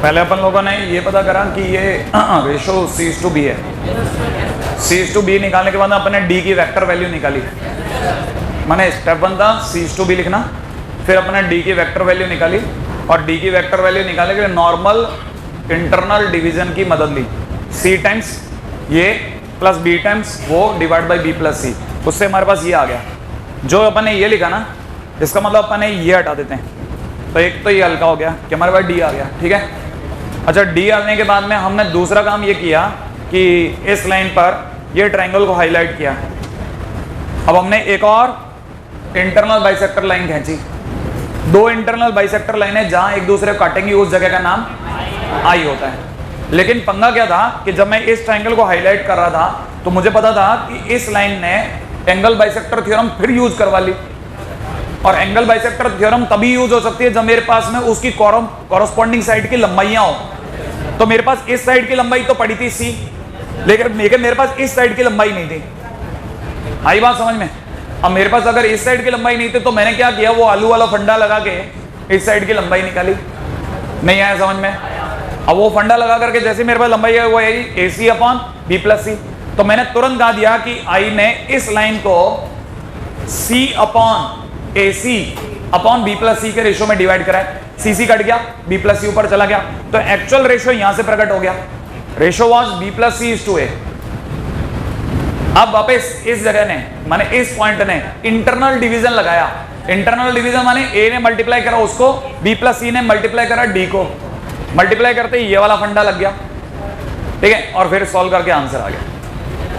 पहले अपन लोगों ने ये पता करा कि ये रेशो C/B है। C/B निकालने के बाद अपने D की वेक्टर वैल्यू निकाली। मैंने स्टेप 1 था C/B लिखना, फिर अपने D की वेक्टर वैल्यू निकाली, और D की वेक्टर वैल्यू निकालने के लिए नॉर्मल इंटरनल डिवीजन की मदद ली। C टाइम्स ये प्लस B टाइम्स वो divide by B plus C। उससे हमारे पास ये आ गया। जो अपन ने ये लिखा ना, इसका मतलब अपन ने ये हटा देते हैं, तो एक तो ये हल्का हो गया कि हमारे पास D आ गया। ठीक है, अच्छा, D आने के बाद में हमने दूसरा काम ये किया कि इस लाइन पर ये ट्रायंगल को हाईलाइट किया। अब हमने एक और इंटरनल बाइसेक्टर लाइन खींची, दो इंटरनल बाइसेक्टर लाइनें जहां एक दूसरे को काटेंगी उस जगह का नाम I होता है। लेकिन पंगा क्या था कि जब मैं इस ट्रायंगल को हाईलाइट कर रहा था तो मुझे पता था कि इस लाइन ने एंगल बाइसेक्टर थ्योरम फिर यूज करवा ली, और एंगल बाइसेक्टर थ्योरम तभी यूज हो सकती है जब मेरे पास में उसकी कॉरस्पॉन्डिंग साइड की लंबाइयां हो। तो मेरे पास इस साइड की लंबाई तो पड़ी थी C, लेकिन मेरे पास इस साइड की लंबाई नहीं थी। आई बात समझ में? अब मेरे पास अगर इस साइड की लंबाई नहीं थी तो मैंने क्या किया, वो आलू वाला फंडा लगा के इस साइड की लंबाई निकाली। नहीं आया समझ में? अब वो फंडा लगा करके जैसे मेरे पास लंबाई है वो है AC upon B plus C, तो मैंने तुरंत कहा दिया कि I ने इस लाइन को C upon AC upon B plus C के रेशो में डिवाइड करा है। CC कट गया, B प्लस C ऊपर चला गया, तो एक्चुअल रेशो यहां से प्रकट हो गया। Ratio was B plus C/A। अब वापस इस जगह ने, माने इस पॉइंट ने इंटरनल डिवीजन लगाया। इंटरनल डिवीजन माने A ने मल्टीप्लाई करा उसको, B प्लस C ने मल्टीप्लाई करा D को, मल्टीप्लाई करते ही ये वाला फंडा लग गया। ठीक है, और फिर सॉल्व करके आंसर आ गया,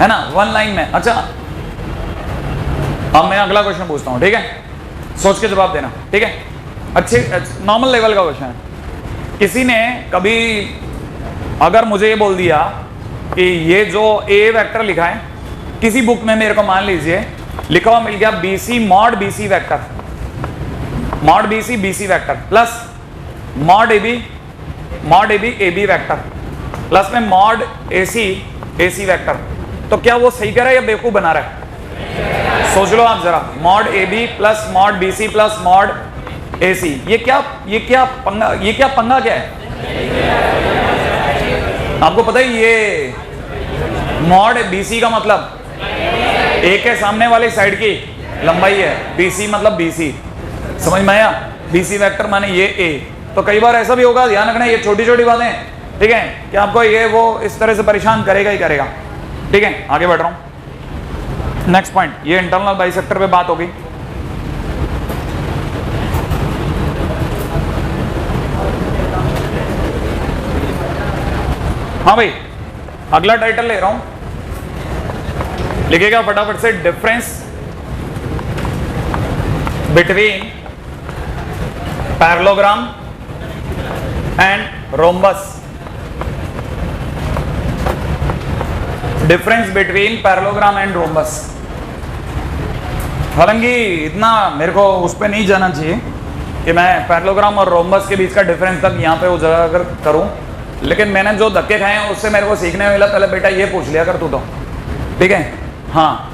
है ना, वन लाइन में। अच्छा, अब मैं अगला क्वेश्चन पूछता हूँ, ठीक है, सोच के जवाब देना, ठीक है, अच्छे नॉर्मल लेवल का क्वेश्चन है। किसी ने कभी अगर मुझे ये बोल दिया कि ये जो ए वेक्टर लिखा है किसी बुक में, मेरे को मान लीजिए लिखा हुआ मिल गया BC mod BC vector, mod BC BC vector plus mod AB AB vector plus में मॉड AC AC वेक्टर, तो क्या वो सही कह रहा है या बेवकूफ बना रहा है? सोच लो आप जरा, mod AB plus mod BC plus mod AC, ये क्या पंगा क्या है? आपको पता है ये मॉड BC का मतलब ए के सामने वाली साइड की लंबाई है, BC मतलब BC, समझ में आया? BC वेक्टर माने ये ए। तो कई बार ऐसा भी होगा, ध्यान रखना, ये छोटी छोटी बातें, ठीक है, कि आपको ये वो इस तरह से परेशान करेगा ही करेगा, ठीक है। आगे बढ़ रहा हूं, नेक्स्ट पॉइंट, ये इंटरनल बाइसेक्टर पे बात होगी। हाँ भाई, अगला टाइटल ले रहा हूं, लिखिएगा फटाफट से, difference between parallelogram and rhombus, difference between parallelogram and rhombus. हालांकि इतना मेरे को उस पर नहीं जाना चाहिए कि मैं पैरेललोग्राम और रोम्बस के बीच का डिफरेंस तक यहाँ पे उजागर करूं, लेकिन मैंने जो धक्के खाए हैं उससे मेरे को सीखने मिला, पहले बेटा ये पूछ लिया कर तू तो, ठीक है। हाँ,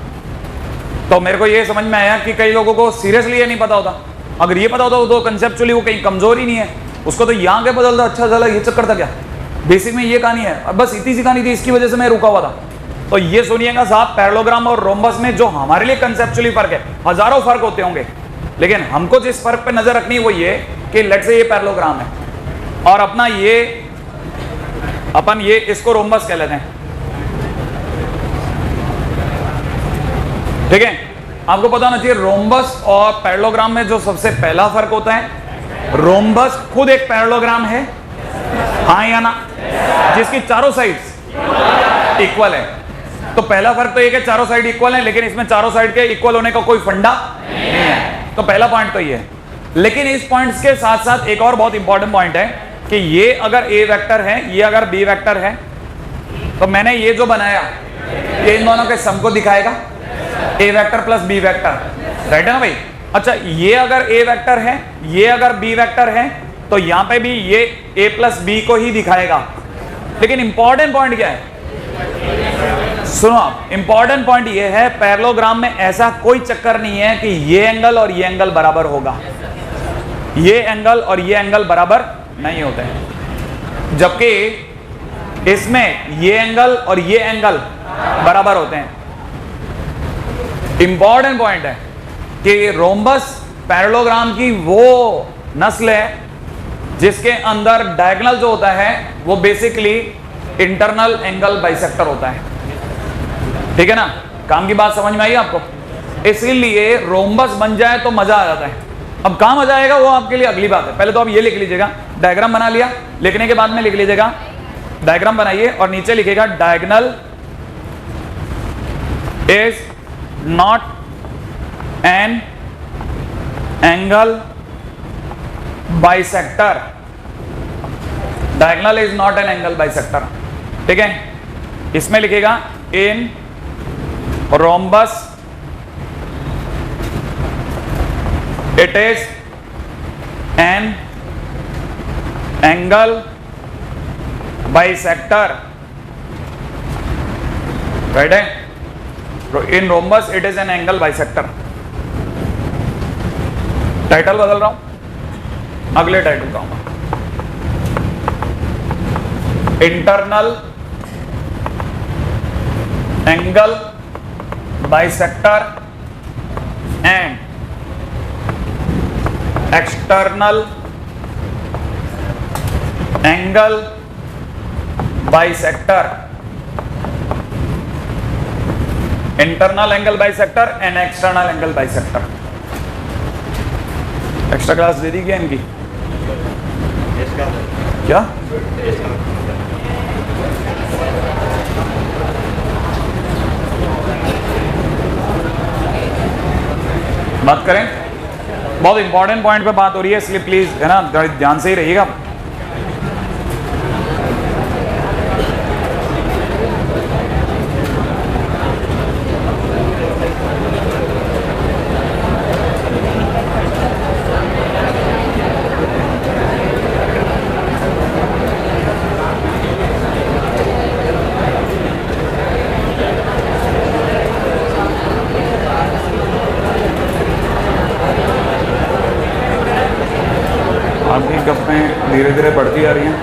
तो मेरे को ये समझ में आया कि कई लोगों को सीरियसली ये नहीं पता होता, अगर ये पता होता तो कंसेप्चुअली वो कहीं कमजोर ही नहीं है, उसको तो यहाँ के बदल दो, अच्छा चला, ये चक्कर था क्या? बेसिक में ये कहानी है, अब बस इतनी सी कहानी थी, इसकी वजह से मैं रुका हुआ था। तो ये सुनिएगा साहब, पैरेललोग्राम और रोम्बस में जो हमारे लिए कंसेप्चुअली फर्क है, हजारों फर्क होते होंगे, लेकिन हमको जिस फर्क पे नजर रखनी है वो ये कि लेट्स से ये पैरेललोग्राम है और अपन ये इसको रोम्बस कह लेते हैं, ठीक है। आपको पता होना चाहिए रोम्बस और पैरेललोग्राम में जो सबसे पहला फर्क होता है, रोम्बस खुद एक पैरेललोग्राम है, हाँ या ना, जिसकी चारों साइड्स इक्वल है। तो पहला फर्क तो ये कि चारों साइड इक्वल है, लेकिन इसमें चारों साइड के इक्वल होने का कोई फंडा नहीं है। तो पहला पॉइंट तो ये है, लेकिन इस पॉइंट्स के साथ साथ एक और बहुत इंपॉर्टेंट पॉइंट है कि ये अगर ए वेक्टर है, ये अगर बी वेक्टर है, तो मैंने ये जो बनाया ये इन दोनों के सम को दिखाएगा, A vector plus B vector, right है ना भाई। अच्छा, ये अगर ए वेक्टर है, ये अगर बी वेक्टर है, तो यहां पे भी ये ए प्लस बी को ही दिखाएगा। लेकिन इंपॉर्टेंट पॉइंट क्या है, सुनो आप, इंपॉर्टेंट पॉइंट ये है, पैरेललोग्राम में ऐसा कोई चक्कर नहीं है कि ये एंगल और ये एंगल बराबर होगा, ये एंगल और ये एंगल बराबर नहीं होते हैं, जबकि इसमें ये एंगल और ये एंगल बराबर होते हैं। इंपॉर्टेंट पॉइंट है कि रोम्बस पैरेललोग्राम की वो नस्ल है जिसके अंदर डायगोनल जो होता है वो बेसिकली इंटरनल एंगल बाइसेक्टर होता है, ठीक है ना। काम की बात समझ में आई आपको? इसीलिए रोम्बस बन जाए तो मजा आ जाता है। अब कहां मजा आएगा वो आपके लिए अगली बात है, पहले तो आप ये लिख लीजिएगा, डायग्राम बना लिया, लिखने के बाद में लिख लीजिएगा, डायग्राम बनाइए और नीचे लिखेगा diagonal is not an angle bisector, diagonal is not an angle bisector, ठीक है। इसमें लिखेगा in rhombus it is an angle bisector, right है। In rhombus it is an angle bisector. Title बदल रहा हूं, अगले टाइटल का हूं, internal angle bisector and external angle bisector, internal angle bisector and external angle bisector. Extra class दे दी क्या इनकी? क्या बात करें, बहुत इंपॉर्टेंट पॉइंट पे बात हो रही है, इसलिए प्लीज है ना ध्यान से ही रहिएगा। आपकी गप्पें धीरे धीरे बढ़ती आ रही हैं।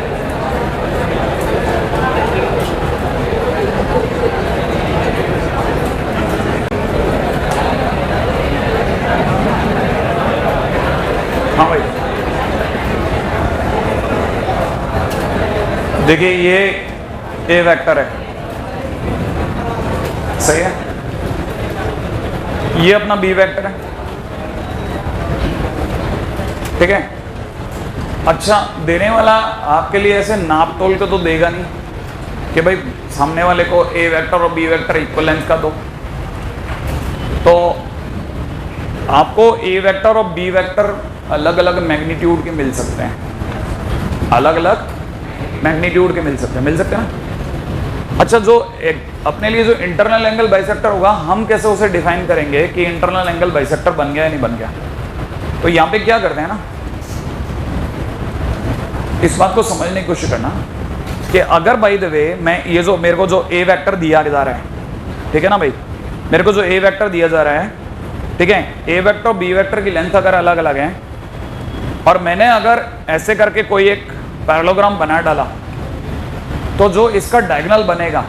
हाँ भाई, देखिए ये ए वेक्टर है, सही है, ये अपना बी वेक्टर है, ठीक है। अच्छा, देने वाला आपके लिए ऐसे नाप तोल के तो देगा नहीं कि भाई सामने वाले को ए वेक्टर और बी वेक्टर इक्वल लेंथ का दो, तो आपको ए वेक्टर और बी वेक्टर अलग अलग मैग्नीट्यूड के मिल सकते हैं, अलग अलग मैग्नीट्यूड के मिल सकते हैं ना। अच्छा, जो अपने लिए जो इंटरनल एंगल बाइसेक्टर होगा, हम कैसे उसे डिफाइन करेंगे कि इंटरनल एंगल बाइसेक्टर बन गया या नहीं बन गया। तो यहाँ पे क्या करते हैं ना, इस बात को समझने की कोशिश करना कि अगर बाय द वे मैं ये जो मेरे को जो ए वेक्टर दिया जा रहा है, ठीक है ना भाई, मेरे को जो ए वेक्टर दिया जा रहा है, ठीक है, ए वेक्टर और बी वेक्टर की लेंथ अगर अलग अलग है और मैंने अगर ऐसे करके कोई एक पैरेललोग्राम बना डाला, तो जो इसका डायगोनल बनेगा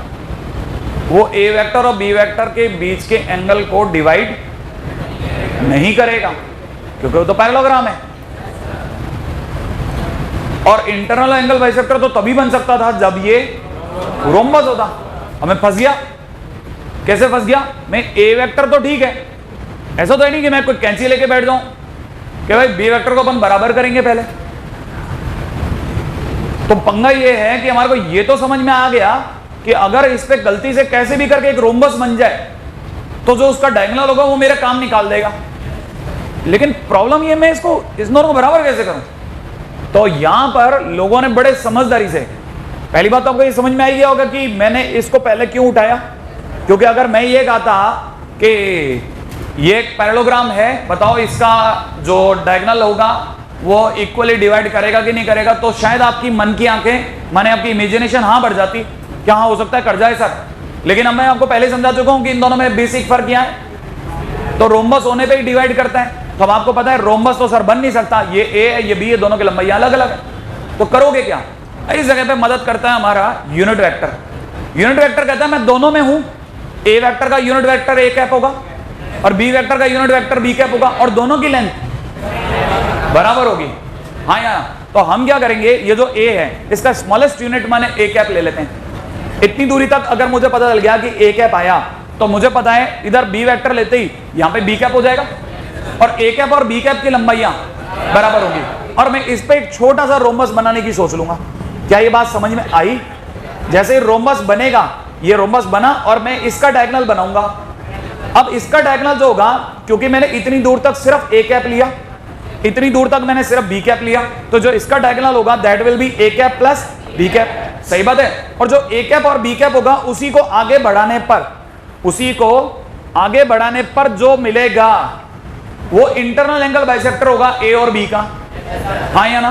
वो ए वेक्टर और बी वेक्टर के बीच के एंगल को डिवाइड नहीं करेगा, क्योंकि वो तो पैरेललोग्राम है। और इंटरनल एंगल बाइसेक्टर तो तभी बन सकता था जब ये रोम्बस होता। अब मैं फंस गया, कैसे फंस गया, मैं ए वेक्टर तो ठीक है, ऐसा तो है नहीं कि मैं कोई कैंची लेके बैठ जाऊं कि भाई बी वेक्टर को अपन बराबर करेंगे पहले। तो पंगा ये है कि हमारे को ये तो समझ में आ गया कि अगर इस पे गलती से कैसे भी करके एक रोम्बस बन जाए तो जो उसका डायगोनल होगा वो मेरा काम निकाल देगा, लेकिन प्रॉब्लम ये मैं इसको इस दोनों को बराबर कैसे करूं। तो यहां पर लोगों ने बड़े समझदारी से, पहली बात तो आपको ये समझ में आ गया होगा कि मैंने इसको पहले क्यों उठाया, क्योंकि अगर मैं ये कहता कि ये एक पैरेललोग्राम है, बताओ इसका जो डायगोनल होगा वो इक्वली डिवाइड करेगा कि नहीं करेगा, तो शायद आपकी मन की आंखें, माने आपकी इमेजिनेशन हाँ बढ़ जाती, क्या हाँ हो सकता है कर जाए सर। लेकिन अब मैं आपको पहले समझा चुका हूं कि इन दोनों में बेसिक फर्क क्या है, तो रोम्बस होने पे ही डिवाइड करता है। तो अब आपको पता है रोम्बस तो सर बन नहीं सकता, ये ए है ये बी है, दोनों की लंबाई अलग अलग है, तो करोगे क्या। इस जगह पे मदद करता है हमारा यूनिट वेक्टर। यूनिट वेक्टर कहता है मैं दोनों में हूं, ए वेक्टर का यूनिट वेक्टर ए कैप होगा और बी वेक्टर का यूनिट वेक्टर बी कैप होगा और दोनों की लेंथ बराबर होगी। हाँ यार, तो हम क्या करेंगे, ये जो ए है इसका स्मॉलेस्ट यूनिट माने ए कैप ले लेते हैं। इतनी दूरी तक अगर मुझे पता चल गया कि ए कैप आया, तो मुझे पता है इधर बी वेक्टर लेते ही यहां पे बी कैप हो जाएगा और ए कैप और बी कैप की लंबाइयां बराबर होगी, और मैं इस पे एक छोटा सा रोम्बस बनाने की सोच लूंगा। क्या ये बात समझ में आई। जैसे ही रोम्बस बनेगा, ये रोम्बस बना और मैं इसका डायगोनल बनाऊंगा। अब इसका डायगोनल जो होगा, क्योंकि मैंने इतनी दूर तक सिर्फ ए कैप लिया, इतनी दूर तक मैंने सिर्फ बी कैप लिया, तो जो इसका डायगोनल होगा that will be A cap plus B cap. सही बात है। और जो ए कैप और बी कैप होगा उसी को आगे बढ़ाने पर, उसी को आगे बढ़ाने पर जो मिलेगा वो इंटरनल एंगल बाइसेक्टर होगा ए और बी का। हाँ या ना।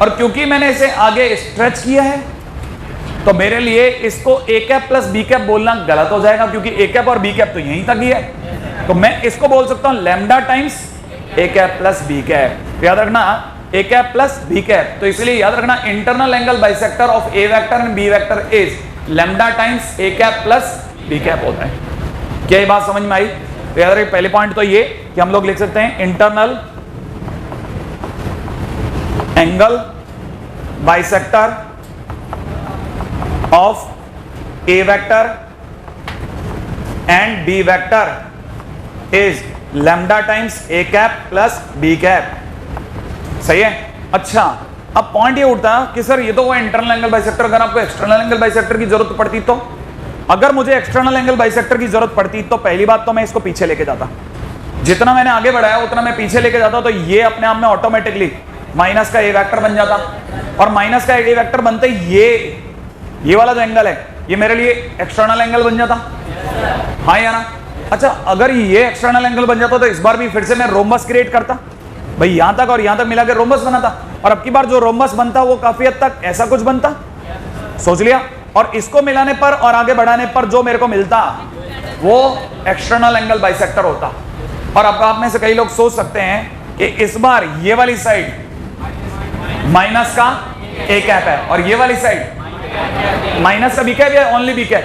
और क्योंकि मैंने इसे आगे स्ट्रेच किया है तो मेरे लिए इसको ए कैप प्लस बी कैप बोलना गलत हो जाएगा, क्योंकि ए कैप और बी कैप तो यहीं तक ही है। तो मैं इसको बोल सकता हूं lambda times A cap plus B cap. याद रखना A cap plus B cap, तो इसलिए याद रखना internal angle bisector of A vector and B vector is lambda times A cap plus B cap होता है। क्या ये बात समझ में आई। तो याद रखिए पहले पॉइंट तो ये कि हम लोग लिख सकते हैं internal angle bisector of A vector and B vector is lambda times A cap plus B cap. सही है। अच्छा, अब पॉइंट ये उठता है कि सर ये तो वो इंटरनल एंगल बाइसेक्टर, अगर आपको एक्सटर्नल एंगल बाइसेक्टर की जरूरत पड़ती तो, अगर मुझे एक्सटर्नल एंगल बाइसेक्टर की जरूरत पड़ती तो पहली बात तो मैं इसको पीछे लेके जाता, जितना मैंने आगे बढ़ाया उतना मैं पीछे लेके जाता, तो ये अपने आप में ऑटोमेटिकली माइनस का ए वेक्टर बन जाता, और माइनस का ए वेक्टर बनते ही ये वाला जो एंगल है ये मेरे लिए एक्सटर्नल एंगल बन जाता। हाँ या ना? अच्छा, अगर ये एक्सटर्नल एंगल बन जाता तो इस बार भी फिर से मैं रोम्बस क्रिएट करता भाई, यहां तक और यहां तक मिला के रोम्बस बनाता, और अब की बार जो रोम्बस बनता वो काफी हद तक ऐसा कुछ बनता, सोच लिया। और इसको मिलाने पर और आगे बढ़ाने पर जो मेरे को मिलता वो एक्सटर्नल एंगल बाइसेक्टर होता। और अब आप में से कई लोग सोच सकते हैं कि इस बार ये वाली साइड माइनस का ए कैप है और ये वाली साइड माइनस का बी कैप या only B cap?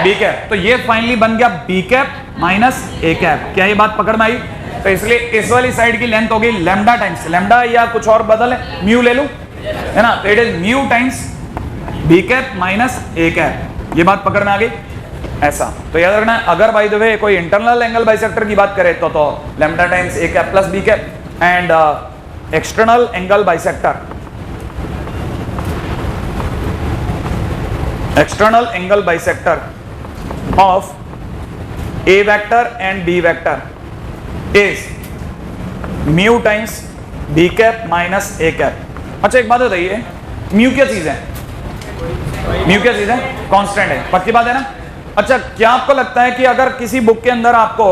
B cap. तो ये फाइनली बन गया B cap minus A cap. क्या ये बात पकड़ में आई? तो इसलिए इस वाली साइड की लेंथ होगी लैम्डा टाइम्स लैम्डा, या कुछ और बदल है म्यू ले लूं, है ना? तो it is mu times B cap minus A cap. ये बात पकड़ में आ गई? ऐसा तो याद रखना, अगर बाय द वे कोई इंटरनल एंगल बाइसेक्टर की बात करें तो lambda times A cap plus B cap, and external angle bisector, external angle bisector of A vector and B vector is mu times B cap minus A cap। अच्छा एक बात बताइए, mu क्या चीज है? म्यू क्या चीज है? कांस्टेंट है, पक्की बात है ना? अच्छा, क्या आपको लगता है कि अगर किसी बुक के अंदर आपको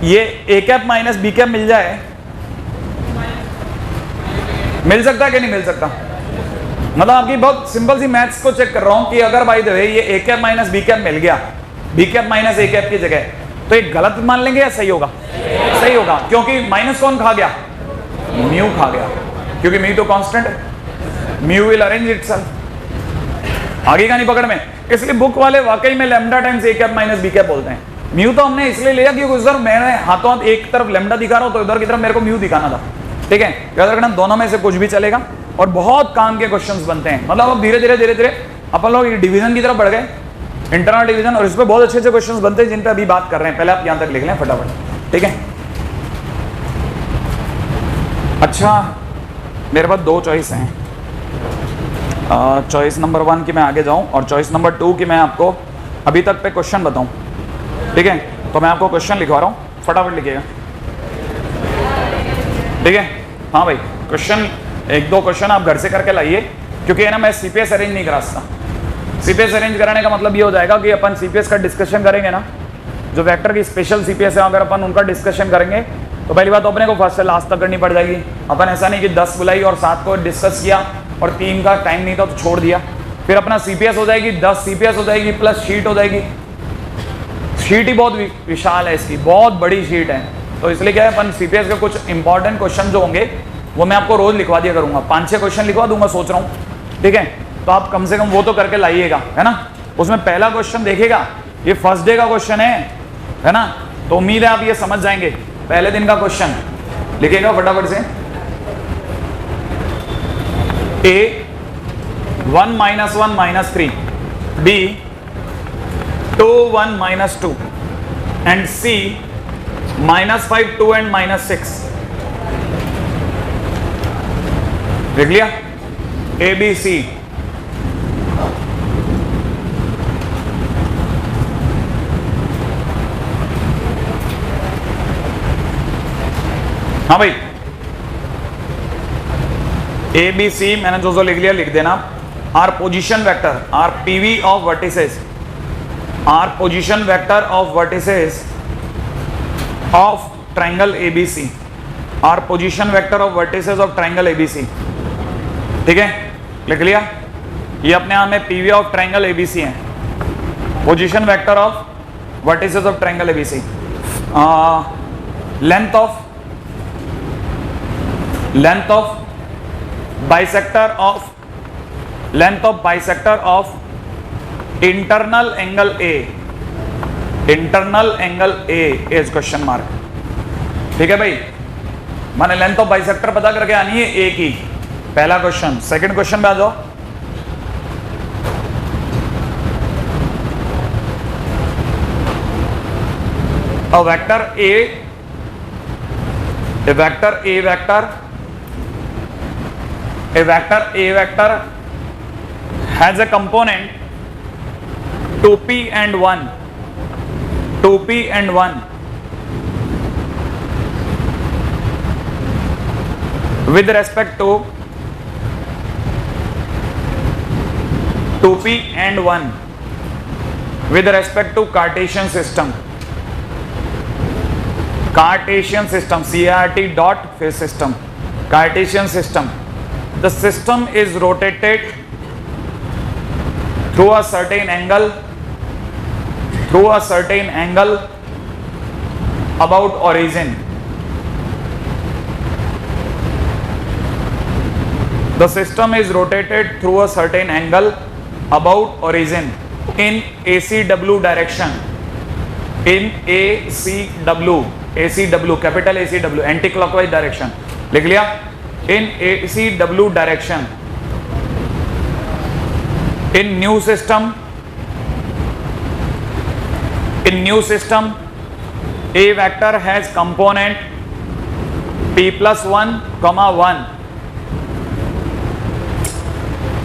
ये A cap minus B cap मिल जाए, मिल सकता है कि नहीं मिल सकता? मतलब आपकी बहुत सिंपल सी मैथ्स को चेक कर रहा हूं कि अगर बाय द वे ये A cap minus B cap मिल गया, B cap minus A cap की जगह, तो ये गलत मान लेंगे या सही होगा? सही होगा, क्योंकि माइनस कौन खा गया? म्यू खा गया, क्योंकि म्यू तो कांस्टेंट है। Mu will arrange itself. आगे का नहीं पकड़ में, इसलिए बुक वाले वाकई में lambda times A cap minus B cap बोलते हैं। म्यू तो हमने इसलिए लिया क्योंकि उधर मैंने हाथों हाथ एक तरफ लैम्डा दिखा रहा हूं तो इधर की तरफ मेरे को म्यू दिखाना था। ठीक है, याद रखना दोनों में से कुछ भी चलेगा और बहुत काम के क्वेश्चंस बनते हैं। मतलब अब धीरे धीरे अपन लोग डिवीजन की तरफ बढ़ गए, इंटरनल डिवीजन, और इस पे बहुत अच्छे अच्छे क्वेश्चंस बनते हैं जिन पे अभी बात कर रहे हैं। पहले आप यहां तक लिख लें फटाफट, ठीक है? अच्छा, मेरे पास दो चॉइस हैं। चॉइस नंबर 1 की मैं आगे जाऊं और चॉइस नंबर 2 की मैं आपको अभी तक पे क्वेश्चन बताऊं, ठीक है? तो मैं आपको क्वेश्चन लिखवा रहा हूं, फटाफट लिखिएगा, ठीक है? हाँ भाई, क्वेश्चन एक दो क्वेश्चन आप घर से करके लाइए, क्योंकि है ना मैं सीपीएस अरेंज नहीं करा सकता। सीपीएस अरेंज कराने का मतलब ये हो जाएगा कि अपन सीपीएस का डिस्कशन करेंगे ना, जो वेक्टर की स्पेशल सीपीएस है, अगर अपन उनका डिस्कशन करेंगे तो पहली बात तो अपने को फर्स्ट से लास्ट तक करनी पड़ जाएगी। अपन ऐसा नहीं कि 10 बुलाई और 7 को डिस्कस किया और 3 का टाइम नहीं था तो छोड़ दिया। फिर अपना सीपीएस हो जाएगी, 10 सीपीएस हो जाएगी प्लस शीट हो जाएगी। शीट ही बहुत विशाल है, इसकी बहुत बड़ी शीट है। तो इसलिए क्या है, अपन सीपीएस के कुछ इंपॉर्टेंट क्वेश्चन जो होंगे वो मैं आपको रोज लिखवा दिया करूंगा, 5-6 क्वेश्चन लिखवा दूंगा सोच रहा हूँ, ठीक है? तो आप कम से कम वो तो करके लाइएगा, है ना? उसमें पहला क्वेश्चन देखिएगा, ये फर्स्ट डे का क्वेश्चन है ना? तो उम्मीद है आप ये समझ जाएंगे। पहले दिन का क्वेश्चन लिखिएगा फटाफट से। A 1 - 1 - 3, B 2 1 - 2, and C -5 2 and -6। देख लिया? A B C। हाँ भाई, ए बी सी मैंने जो लिख लिया लिख देना। Are position vector, are PV of vertices, are position vector of vertices of triangle ABC, are position vector of vertices of triangle ABC. ठीक है, लिख लिया? ये अपने आप में पीवी ऑफ ट्रायंगल एबीसी है, position vector of vertices of triangle ABC. Length of bisector of internal angle A, internal angle A is question mark. ठीक है भाई, माने लेंथ ऑफ बाइसेक्टर पता करके आनी है ए की, पहला क्वेश्चन। सेकंड क्वेश्चन पे आ जाओ। A vector has a component 2p and 1, with respect to 2p and 1 with respect to Cartesian system. Cartesian system, CRT dot phase system. Cartesian system. The system is rotated through a certain angle, about origin. The system is rotated through a certain angle about origin in ACW direction. In ACW, capital ACW, anti-clockwise direction. लिख लिया? In ACW direction. In new system, A vector has component p plus 1, 1.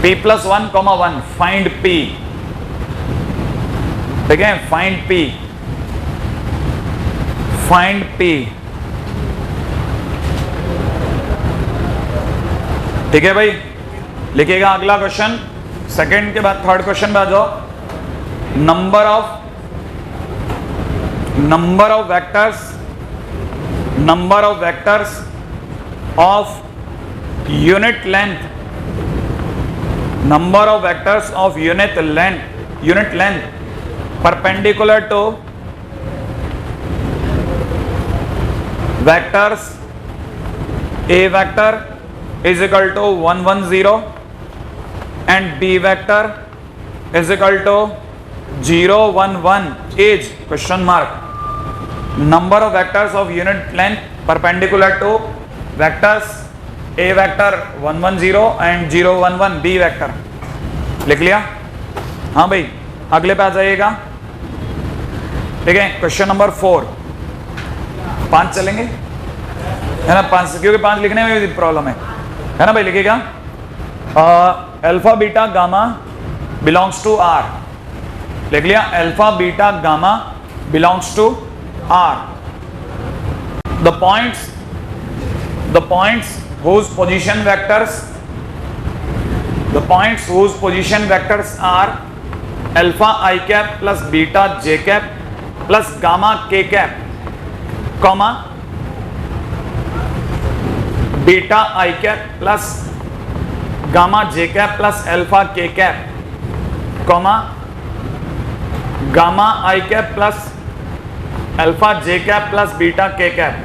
p plus 1, 1. Find p. ठीक है, find p. ठीक है भाई, लिखिएगा अगला question. Second के बाद थर्ड क्वेश्चन पे आ जाओ. Number of vectors of unit length. Number of vectors of unit length perpendicular to vectors. A vector is equal to 1 1 0 and B vector is equal to 0 1 1 is question mark. Number of vectors of unit length perpendicular to vectors. A vector 1 1 0 and 0 1 1 B vector. लिख लिया? हाँ भाई, अगले पे आ जाइएगा. ठीक है, question number 4. 5 चलेंगे, है ना? 5, क्योंकि 5 लिखने में भी प्रॉब्लम है ना भाई. लिखिएगा alpha beta gamma belongs to R. लिख लिया? Alpha beta gamma belongs to R. The points whose position vectors are alpha I cap plus beta j cap plus gamma k cap, comma beta I cap plus gamma j cap plus alpha k cap, comma gamma I cap plus alpha j cap plus beta k cap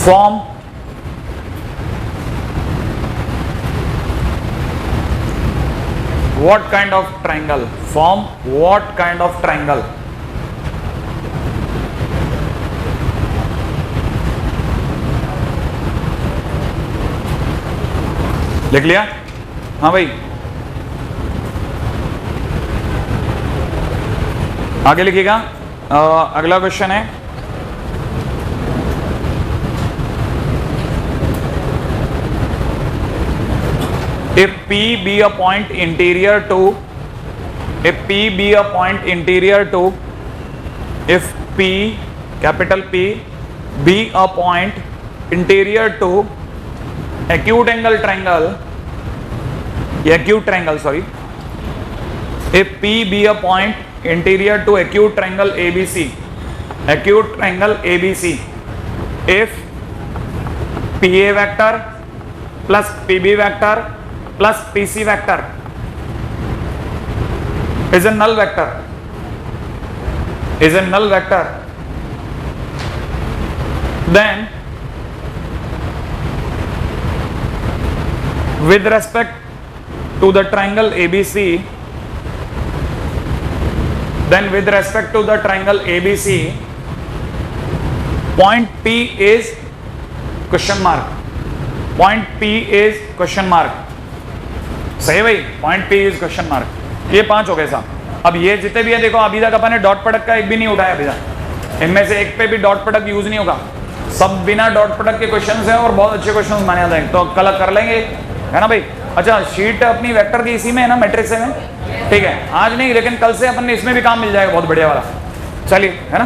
form what kind of triangle? लिख लिया? हाँ भाई, आगे लिखिएगा. अगला question है if P be a point interior to if P, capital P, be a point interior to acute triangle, if P be a point interior to acute triangle ABC, if PA vector plus PB vector plus PC vector is a null vector, then with respect to the triangle ABC, point P is question mark. सही भाई, point P is question mark. ये 5 हो गए साहब. अब ये जितने भी है देखो, अभी तक अपन ने डॉट प्रोडक्ट का एक भी नहीं उठाया. अभी तक इनमें से एक पे भी डॉट प्रोडक्ट यूज नहीं होगा. सब बिना डॉट प्रोडक्ट के क्वेश्चंस हैं और बहुत अच्छे क्वेश्चंस माने जाते हैं. तो कल कर लेंगे, है ना भाई. अच्छा, शीट अपनी वेक्टर की इसी में है ना, मैट्रिक्स में. ठीक है, आज नहीं लेकिन कल से अपन ने इसमें भी काम मिल जाएगा बहुत बढ़िया वाला. चलिए, है ना.